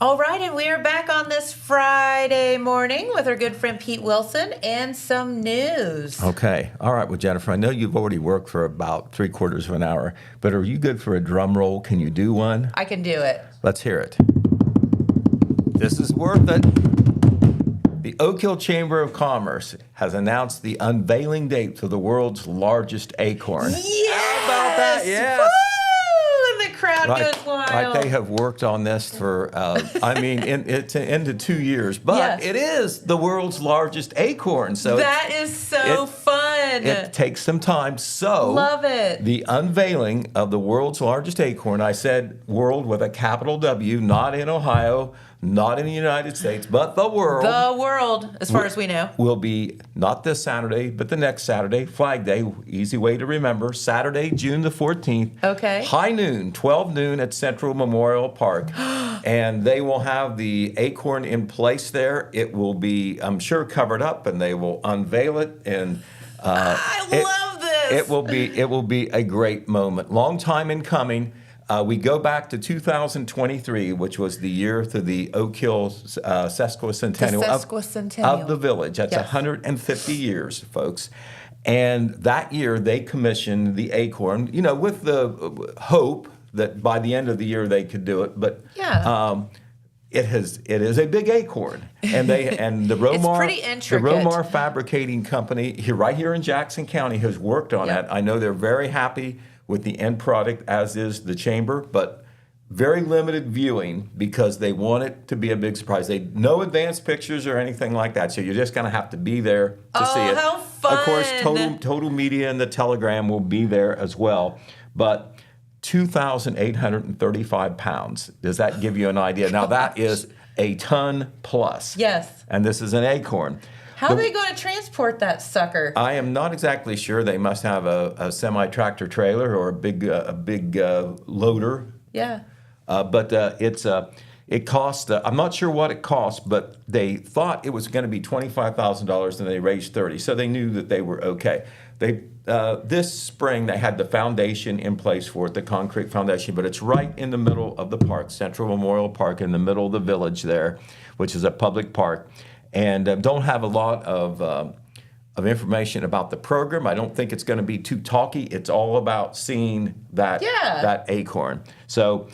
All right, and we are back on this Friday morning with our good friend Pete Wilson and some news. Okay. All right. Well, Jennifer, I know you've already worked for about 3/4 of an hour, but are you good for a drum roll? Can you do one? I can do it. Let's hear it. This is worth it. The Oak Hill Chamber of Commerce has announced the unveiling date for the world's largest acorn. Yes! How about that? Yes. Woo! And the crowd goes wild. Like they have worked on this for, it's into 2 years, but Yes. it is the world's largest acorn. So that is so fun. It takes some time. So love it. The unveiling of the world's largest acorn, I said world with a capital W, not in Ohio, not in the United States, but the world. The world, as far as we know. Will be not this Saturday, but the next Saturday, Flag Day, easy way to remember, Saturday, June the 14th. Okay. High noon, 12 noon at Central Memorial Park. And they will have the acorn in place there. It will be, I'm sure, covered up, and they will unveil it. And I love this. It will be a great moment. Long time in coming. We go back to 2023, which was the year to the Oak Hill sesquicentennial, of the village. That's 150 years, folks. And that year they commissioned the acorn, with the hope that by the end of the year they could do it. But it is a big acorn, and the Romar, it's pretty intricate. The Romar Fabricating Company right here in Jackson County has worked on it. I know they're very happy with the end product, as is the chamber, but very limited viewing because they want it to be a big surprise. No advanced pictures or anything like that, so you're just going to have to be there to see it. How fun! Of course, Total Media and the Telegram will be there as well, but 2,835 pounds. Does that give you an idea? Now, that is a ton plus. Yes. And this is an acorn. How are they going to transport that sucker? I am not exactly sure. They must have a semi-tractor trailer or a big loader. Yeah. But it cost. I'm not sure what it cost, but they thought it was going to be $25,000, and they raised $30,000, so they knew that they were okay. This spring they had the foundation in place for it, the concrete foundation, but it's right in the middle of the park, Central Memorial Park, in the middle of the village there, which is a public park. And don't have a lot of information about the program. I don't think it's going to be too talky. It's all about seeing that acorn. So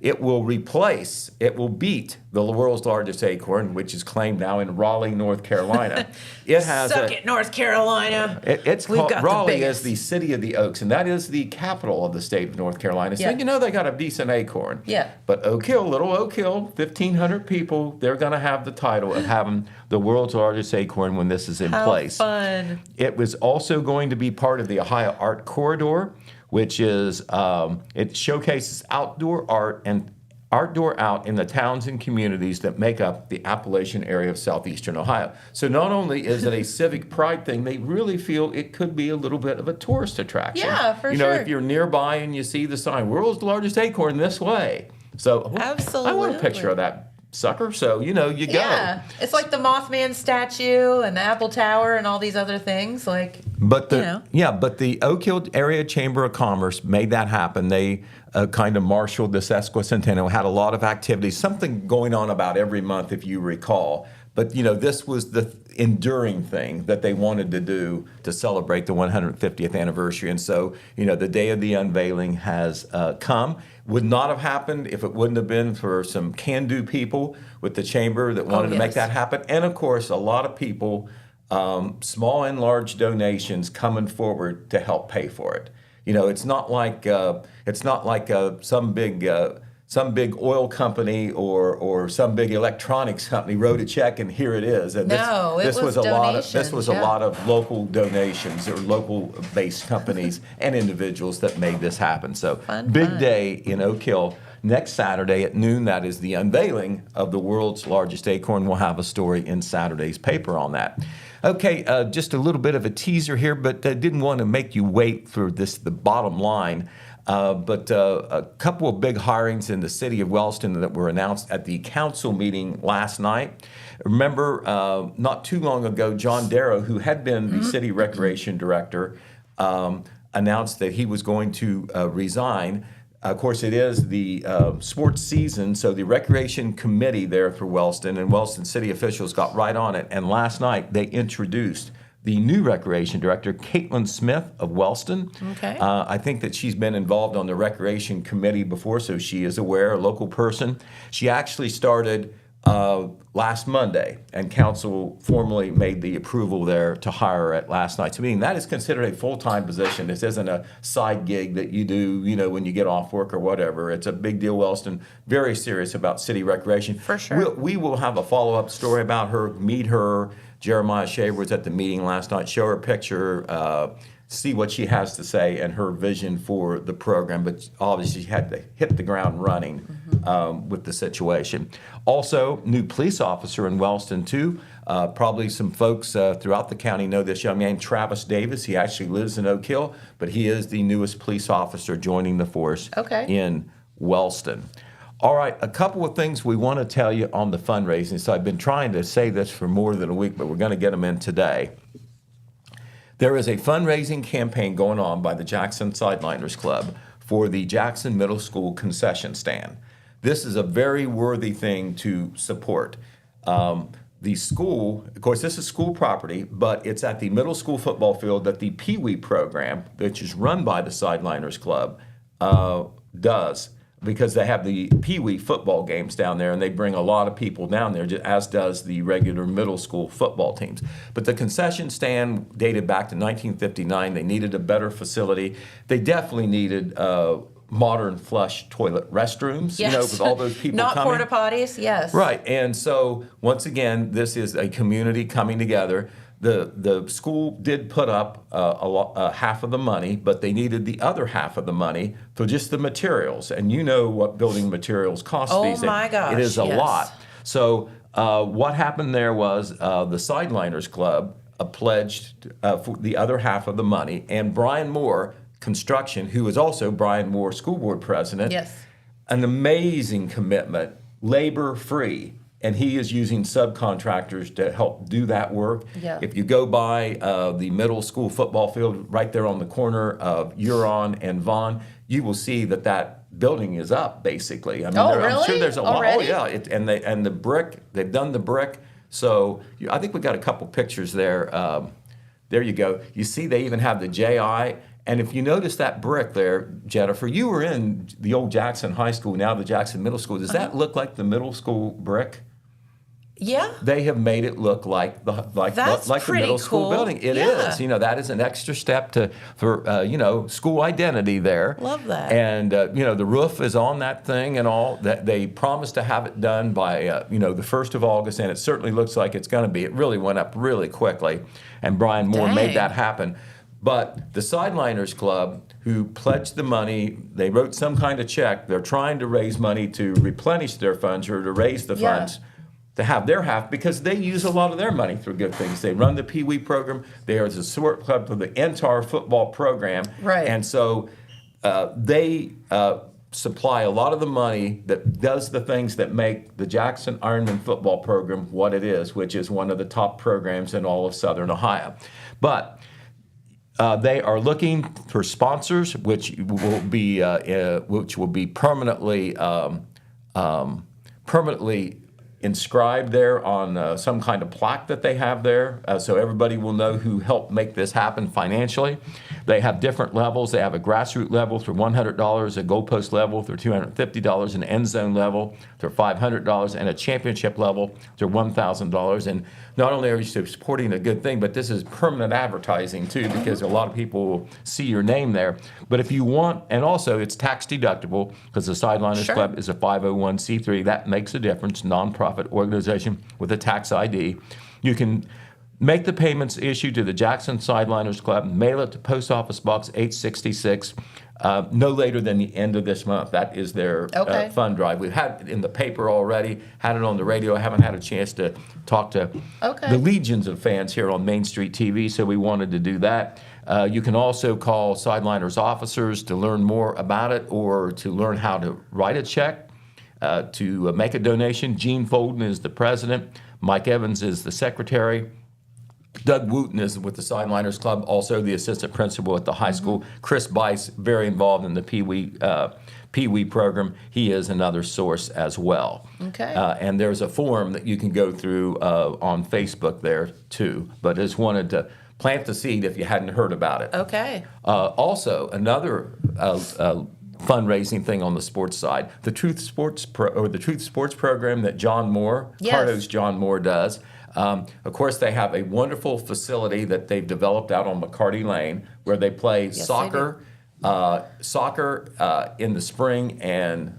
it will beat the world's largest acorn, which is claimed now in Raleigh, North Carolina. It has Suck it, North Carolina. It's We've called got the Raleigh biggest. is the city of the oaks, and that is the capital of the state of North Carolina. So Yeah. they got a decent acorn. Yeah. But Oak Hill, little Oak Hill, 1,500 people, they're going to have the title of having the world's largest acorn when this is in place. Fun. It was also going to be part of the Ohio Art Corridor, which is it showcases outdoor art and outdoor out in the towns and communities that make up the Appalachian area of southeastern Ohio. So not only is it a civic pride thing, they really feel it could be a little bit of a tourist attraction. Yeah, for You know, sure. if you're nearby and you see the sign, world's largest acorn this way. So I want a picture of that sucker. So, you go. Yeah. It's like the Mothman statue and the Apple Tower and all these other things. But the Oak Hill Area Chamber of Commerce made that happen. They kind of marshaled the sesquicentennial, had a lot of activities, something going on about every month, if you recall. But, this was the enduring thing that they wanted to do to celebrate the 150th anniversary. And so, the day of the unveiling has come. Would not have happened if it wouldn't have been for some can-do people with the chamber that wanted to make that happen. And, of course, a lot of people, small and large donations coming forward to help pay for it. It's not like some big oil company or some big electronics company wrote a check and here it is. And this was a lot of local donations or local based companies and individuals that made this happen. So big day in Oak Hill. Next Saturday at noon, that is the unveiling of the world's largest acorn. We'll have a story in Saturday's paper on that. Okay, just a little bit of a teaser here, but I didn't want to make you wait for the bottom line. But a couple of big hirings in the city of Wellston that were announced at the council meeting last night. Remember, not too long ago, John Darrow, who had been the city recreation director, announced that he was going to resign. Of course, it is the sports season, so the recreation committee there for Wellston and Wellston city officials got right on it. And last night, they introduced the new recreation director, Caitlin Smith of Wellston. Okay. I think that she's been involved on the recreation committee before, so she is aware, a local person. She actually started last Monday, and council formally made the approval there to hire her at last night's meeting. That is considered a full-time position. This isn't a side gig that you do, when you get off work or whatever. It's a big deal. Wellston, very serious about city recreation. For sure. We will have a follow-up story about her, meet her. Jeremiah Shaver was at the meeting last night, show her a picture, see what she has to say and her vision for the program. But obviously she had to hit the ground running with the situation. Also, new police officer in Wellston, too. Probably some folks throughout the county know this young man, Travis Davis. He actually lives in Oak Hill, but he is the newest police officer joining the force in Wellston. All right, a couple of things we want to tell you on the fundraising. So I've been trying to say this for more than a week, but we're going to get them in today. There is a fundraising campaign going on by the Jackson Sideliners Club for the Jackson Middle School concession stand. This is a very worthy thing to support. The school, of course, this is school property, but it's at the middle school football field that the Pee Wee program, which is run by the Sideliners Club, does. Because they have the Pee Wee football games down there, and they bring a lot of people down there, as does the regular middle school football teams. But the concession stand dated back to 1959. They needed a better facility. They definitely needed modern flush toilet restrooms, with all those people Not coming. porta potties, yes. Right, and so once again, this is a community coming together. The school did put up half of the money, but they needed the other half of the money for just the materials. And you know what building materials cost these days. Oh my gosh, It is a lot. So what happened there was the Sideliners Club pledged for the other half of the money, and Brian Moore Construction, who is also Brian Moore School Board President, Yes. an amazing commitment, labor-free, and he is using subcontractors to help do that work. Yeah. If you go by the middle school football field right there on the corner of Huron and Vaughn, you will see that building is up, basically. I mean, Oh, I'm sure really? there's a lot. Oh, Already? yeah, and the brick, they've done the brick. So I think we got a couple pictures there. There you go. You see they even have the JI. And if you notice that brick there, Jennifer, you were in the old Jackson High School, now the Jackson Middle School. Does that look like the middle school brick? Yeah. They have made it look like the That's the pretty middle school cool. building. It Yeah. is. That is an extra step for school identity there. Love that. And the roof is on that thing and all. That they promised to have it done by the 1st of August, and it certainly looks like it's going to be. It really went up really quickly, and Brian Moore Dang. made that happen. But the Sideliners Club, who pledged the money, they wrote some kind of check. They're trying to raise money to replenish their funds or to raise the Yeah. funds to have their half, because they use a lot of their money for good things. They run the Pee Wee program. They are the support club for the entire football program. Right. And so they supply a lot of the money that does the things that make the Jackson Ironman football program what it is, which is one of the top programs in all of Southern Ohio. But they are looking for sponsors, which will be permanently inscribed there on some kind of plaque that they have there, so everybody will know who helped make this happen financially. They have different levels. They have a grassroots level for $100, a goalpost level for $250, an end zone level for $500, and a championship level for $1,000. And not only are you supporting a good thing, but this is permanent advertising too, because a lot of people will see your name there. But if you want, and also it's tax deductible because the Sideliners Sure. Club is a 501c3. That makes a difference, nonprofit organization with a tax ID. You can make the payments issued to the Jackson Sideliners Club, mail it to Post Office Box 866, no later than the end of this month. That is their Okay. fund drive. We've had it in the paper already, had it on the radio. I haven't had a chance to talk to Okay. the legions of fans here on Main Street TV, so we wanted to do that. You can also call Sideliners officers to learn more about it or to learn how to write a check to make a donation. Gene Folden is the president. Mike Evans is the secretary. Doug Wooten is with the Sideliners Club, also the assistant principal at the high school. Chris Bice, very involved in the Pee Wee program. He is another source as well. Okay. And there's a form that you can go through on Facebook there too. But just wanted to plant the seed if you hadn't heard about it. Okay. Also, another fundraising thing on the sports side, the Truth Sports program that John Moore, Yes. Cardo's John Moore does. Of course, they have a wonderful facility that they've developed out on McCarty Lane where they play Yes, soccer in the spring and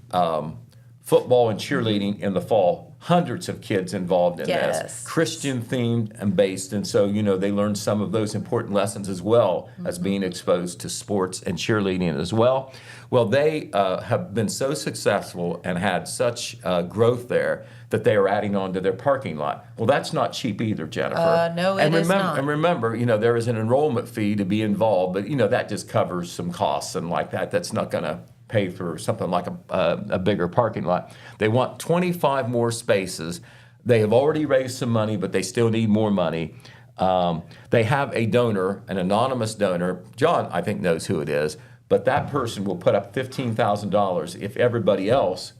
football and cheerleading in the fall. Hundreds of kids involved in Yes. this, Christian themed and based, and so they learn some of those important lessons as well as being exposed to sports and cheerleading as well. Well, they have been so successful and had such growth there that they are adding on to their parking lot. Well, that's not cheap either, Jennifer. No, it is not. And remember, there is an enrollment fee to be involved, but that just covers some costs and like that. That's not going to pay for something like a bigger parking lot. They want 25 more spaces. They have already raised some money, but they still need more money. They have a donor, an anonymous donor. John, I think, knows who it is, but that person will put up $15,000 if everybody else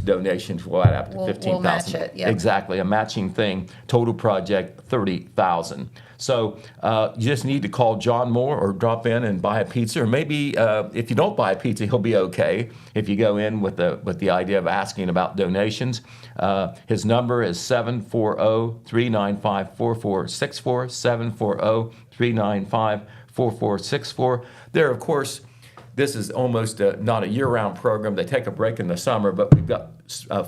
donations will add up to $15,000. We'll match it, yeah. Exactly, a matching thing. Total project $30,000. So you just need to call John Moore or drop in and buy a pizza, or maybe if you don't buy a pizza, he'll be okay if you go in with the idea of asking about donations. His number is 740-395-4464, 740-395-4464. There, of course, this is almost not a year-round program. They take a break in the summer, but we've got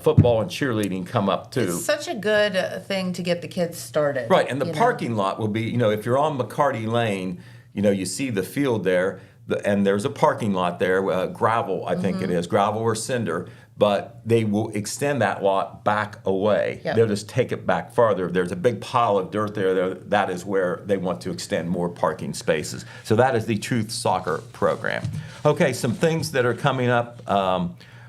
football and cheerleading come up too. It's such a good thing to get the kids started. Right, and the parking lot will be, if you're on McCarty Lane, you see the field there, and there's a parking lot there, gravel, I think it is, gravel or cinder. but they will extend that lot back away. Yep. They'll just take it back farther. There's a big pile of dirt there. That is where they want to extend more parking spaces. So that is the Truth Soccer program. Okay, some things that are coming up.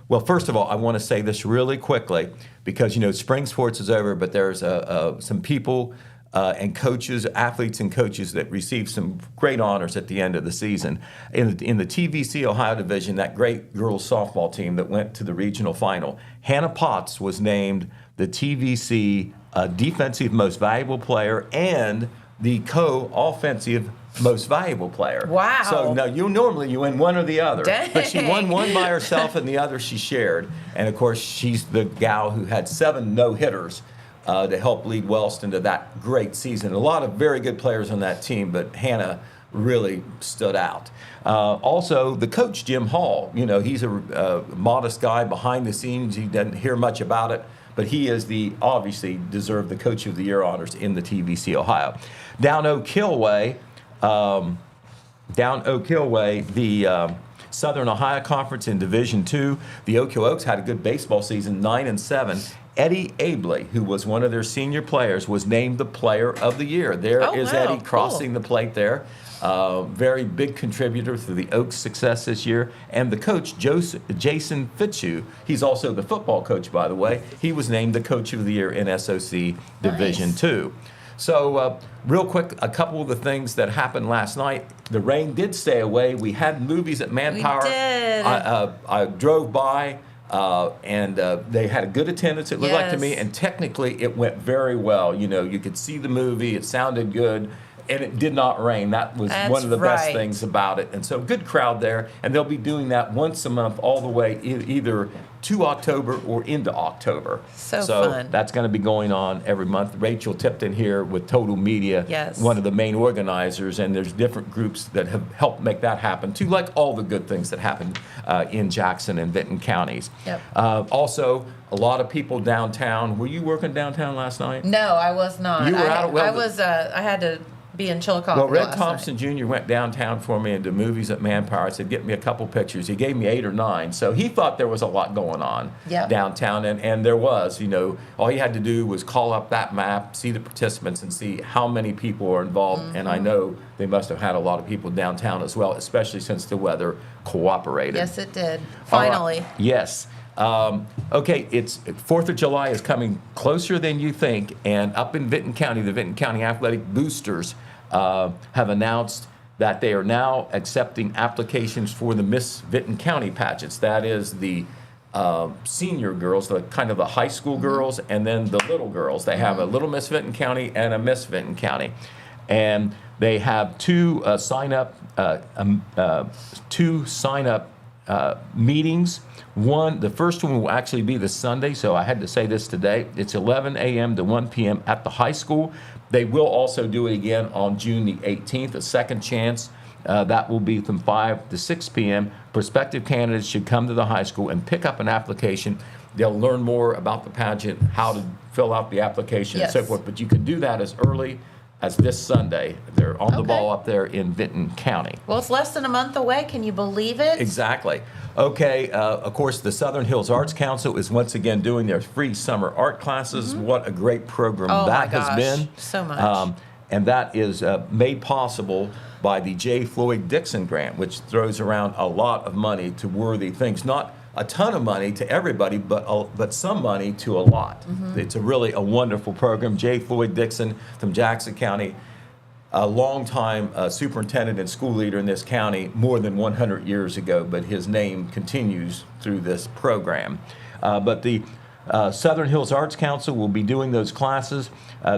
Well, first of all, I want to say this really quickly because, spring sports is over, but there's some people and coaches, athletes and coaches that received some great honors at the end of the season. In the TVC Ohio division, that great girls softball team that went to the regional final, Hannah Potts was named the TVC Defensive Most Valuable Player and the co-offensive Most Valuable Player. Wow. So now you win one or the other. Dang. But she won one by herself and the other she shared. And of course, she's the gal who had 7 no-hitters to help lead Wellston to that great season. A lot of very good players on that team, but Hannah really stood out. Also, the coach, Jim Hall, he's a modest guy behind the scenes. He doesn't hear much about it, but he is obviously deserved the Coach of the Year honors in the TVC Ohio. Down Oak Hill Way, the Southern Ohio Conference in Division II, the Oak Hill Oaks had a good baseball season, 9-7. Eddie Abley, who was one of their senior players, was named the Player of the Year. Eddie crossing the plate there. Very big contributor to the Oaks' success this year. And the coach, Jason Fitzhugh, he's also the football coach, by the way. He was named the Coach of the Year in SOC Division II. So real quick, a couple of the things that happened last night. The rain did stay away. We had movies at Manpower. We did. I drove by. And they had a good attendance, it looked like to me, and technically it went very well. You could see the movie, it sounded good, and it did not rain. That was one of the best things about it. And so good crowd there, and they'll be doing that once a month all the way either to October or into October. So fun. That's going to be going on every month. Rachel Tipton here with Total Media, one of the main organizers, and there's different groups that have helped make that happen too, like all the good things that happen in Jackson and Vinton counties. Yep. Also, a lot of people downtown. Were you working downtown last night? No, I was not. You were out. I had to be in Chillicothe. Well, Red Thompson Jr. went downtown for me into movies at Manpower. I said, get me a couple pictures. He gave me 8 or 9. So he thought there was a lot going on downtown, and there was. All you had to do was call up that map, see the participants, and see how many people are involved. Mm-hmm. And I know they must have had a lot of people downtown as well, especially since the weather cooperated. Yes, it did. Finally. Right. Yes. Okay, it's 4th of July is coming closer than you think, and up in Vinton County, the Vinton County Athletic Boosters have announced that they are now accepting applications for the Miss Vinton County pageants. That is the senior girls, the kind of the high school girls, and then the little girls. They have a Little Miss Vinton County and a Miss Vinton County, and they have two sign-up meetings. The first one will actually be this Sunday, so I had to say this today. It's 11 a.m. to 1 p.m. at the high school. They will also do it again on June the 18th, a second chance. That will be from 5 to 6 p.m. Prospective candidates should come to the high school and pick up an application. They'll learn more about the pageant, how to fill out the application, and so forth. But you can do that as early as this Sunday. They're on the ball up there in Vinton County. Well, it's less than a month away. Can you believe it? Exactly. Okay, of course, the Southern Hills Arts Council is once again doing their free summer art classes. Mm-hmm. What a great program that has been. So much. And that is made possible by the J. Floyd Dixon Grant, which throws around a lot of money to worthy things. Not a ton of money to everybody, but some money to a lot. Mm-hmm. It's really a wonderful program. J. Floyd Dixon from Jackson County, a longtime superintendent and school leader in this county more than 100 years ago, but his name continues through this program. But the Southern Hills Arts Council will be doing those classes.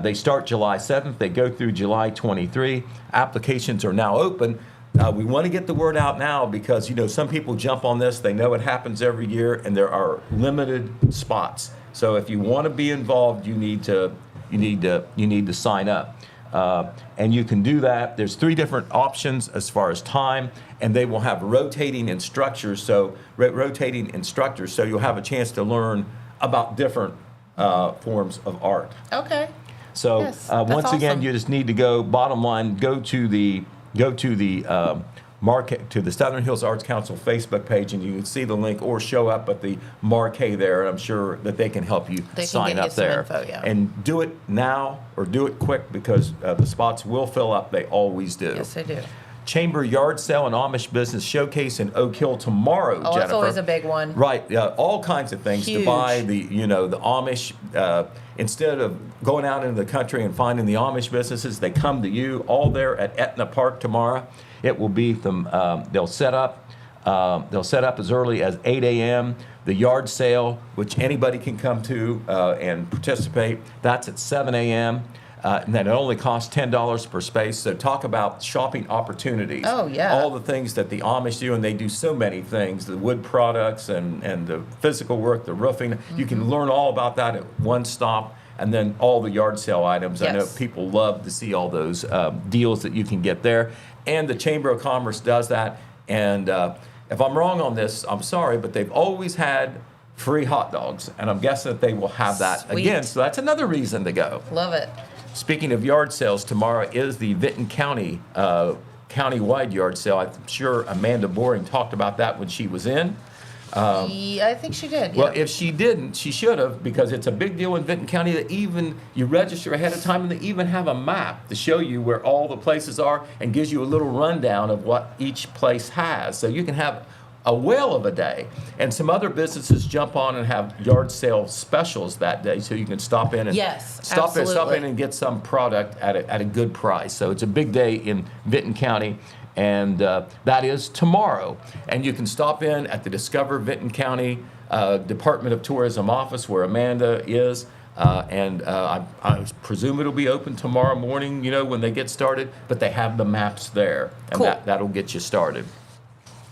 They start July 7th. They go through July 23. Applications are now open. We want to get the word out now because, some people jump on this. They know it happens every year, and there are limited spots. So if you want to be involved, you need to sign up. And you can do that. There's 3 different options as far as time, and they will have rotating instructors. So you'll have a chance to learn about different forms of art. Okay. So once again, you just need to go. Bottom line, go to the to the Southern Hills Arts Council Facebook page, and you can see the link or show up at the marquee there, and I'm sure that they can help you sign up there. Info, yeah. And do it now or do it quick, because the spots will fill up. They always do. Yes, they do. Chamber Yard Sale and Amish Business Showcase in Oak Hill tomorrow, Jennifer. That's always a big one. Right, all kinds of things Huge. to buy. The Amish. Instead of going out into the country and finding the Amish businesses, they come to you. All there at Etna Park tomorrow. It will be from. They'll set up as early as 8 a.m. The yard sale, which anybody can come to and participate, that's at 7 a.m. And then it only costs $10 per space. So talk about shopping opportunities. Oh, yeah. All the things that the Amish do, and they do so many things, the wood products and the physical work, the roofing. Mm-hmm. You can learn all about that at one stop. And then all the yard sale items. Yes. I know people love to see all those deals that you can get there. And the Chamber of Commerce does that. And if I'm wrong on this, I'm sorry, but they've always had free hot dogs. And I'm guessing that they will have that Sweet. again. So that's another reason to go. Love it. Speaking of yard sales, tomorrow is the Vinton County countywide yard sale. I'm sure Amanda Boring talked about that when she was in. Yeah, I think she did. Well, yeah. if she didn't, she should have, because it's a big deal in Vinton County that even you register ahead of time, and they even have a map to show you where all the places are and gives you a little rundown of what each place has. So you can have a whale of a day. And some other businesses jump on and have yard sale specials that day, so you can stop in and stop in and get some product at a good price. So it's a big day in Vinton County. And that is tomorrow. And you can stop in at the Discover Vinton County Department of Tourism office where Amanda is. I presume it'll be open tomorrow morning, when they get started. But they have the maps there. And cool. that'll get you started.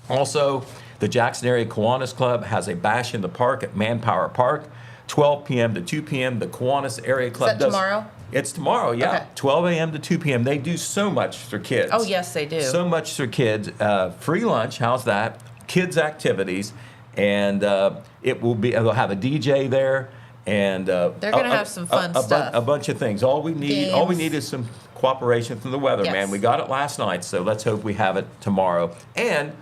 Also, the Jackson Area Kiwanis Club has a bash in the park at Manpower Park, 12 p.m. to 2 p.m. The Kiwanis Area Club does... tomorrow? It's tomorrow, yeah. Okay. 12 a.m. to 2 p.m. They do so much for kids. Oh, yes, they do. So much for kids. Free lunch, how's that? Kids' activities. And they'll have a DJ there. And they're going to have some fun stuff. A bunch of things. All we need is some cooperation from the weatherman. Yes. We got it last night, so let's hope we have it tomorrow. And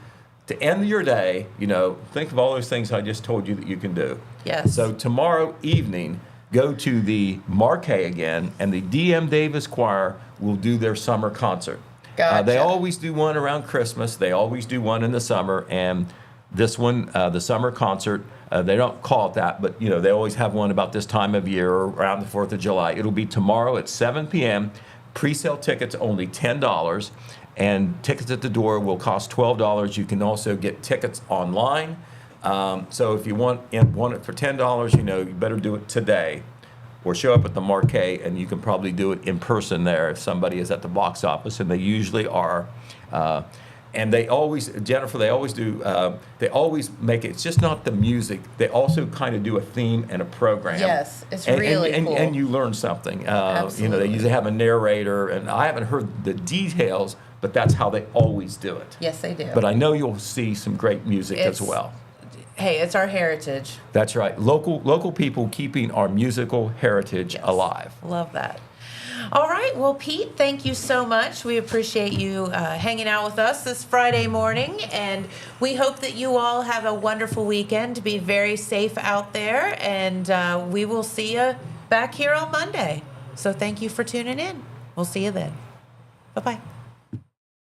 to end your day, think of all those things I just told you that you can do. Yes. So tomorrow evening, go to the Marquee again, and the D.M. Davis Choir will do their summer concert. Gotcha. They always do one around Christmas. They always do one in the summer, and this one, the summer concert, they don't call it that, but they always have one about this time of year or around the 4th of July. It'll be tomorrow at 7 p.m. Pre-sale tickets only $10. And tickets at the door will cost $12. You can also get tickets online. So if you want it for $10, you better do it today, or show up at the Marquee, and you can probably do it in person there if somebody is at the box office, and they usually are. And they always, Jennifer, they always make it. It's just not the music. They also kind of do a theme and a program. Yes, it's really cool. And you learn something. Absolutely. They usually have a narrator, and I haven't heard the details, but that's how they always do it. Yes, they do. But I know you'll see some great music as well. Hey, it's our heritage. That's right. Local people keeping our musical heritage alive. Love that. All right. Well, Pete, thank you so much. We appreciate you hanging out with us this Friday morning, and we hope that you all have a wonderful weekend. Be very safe out there, and we will see you back here on Monday. So thank you for tuning in. We'll see you then. Bye-bye.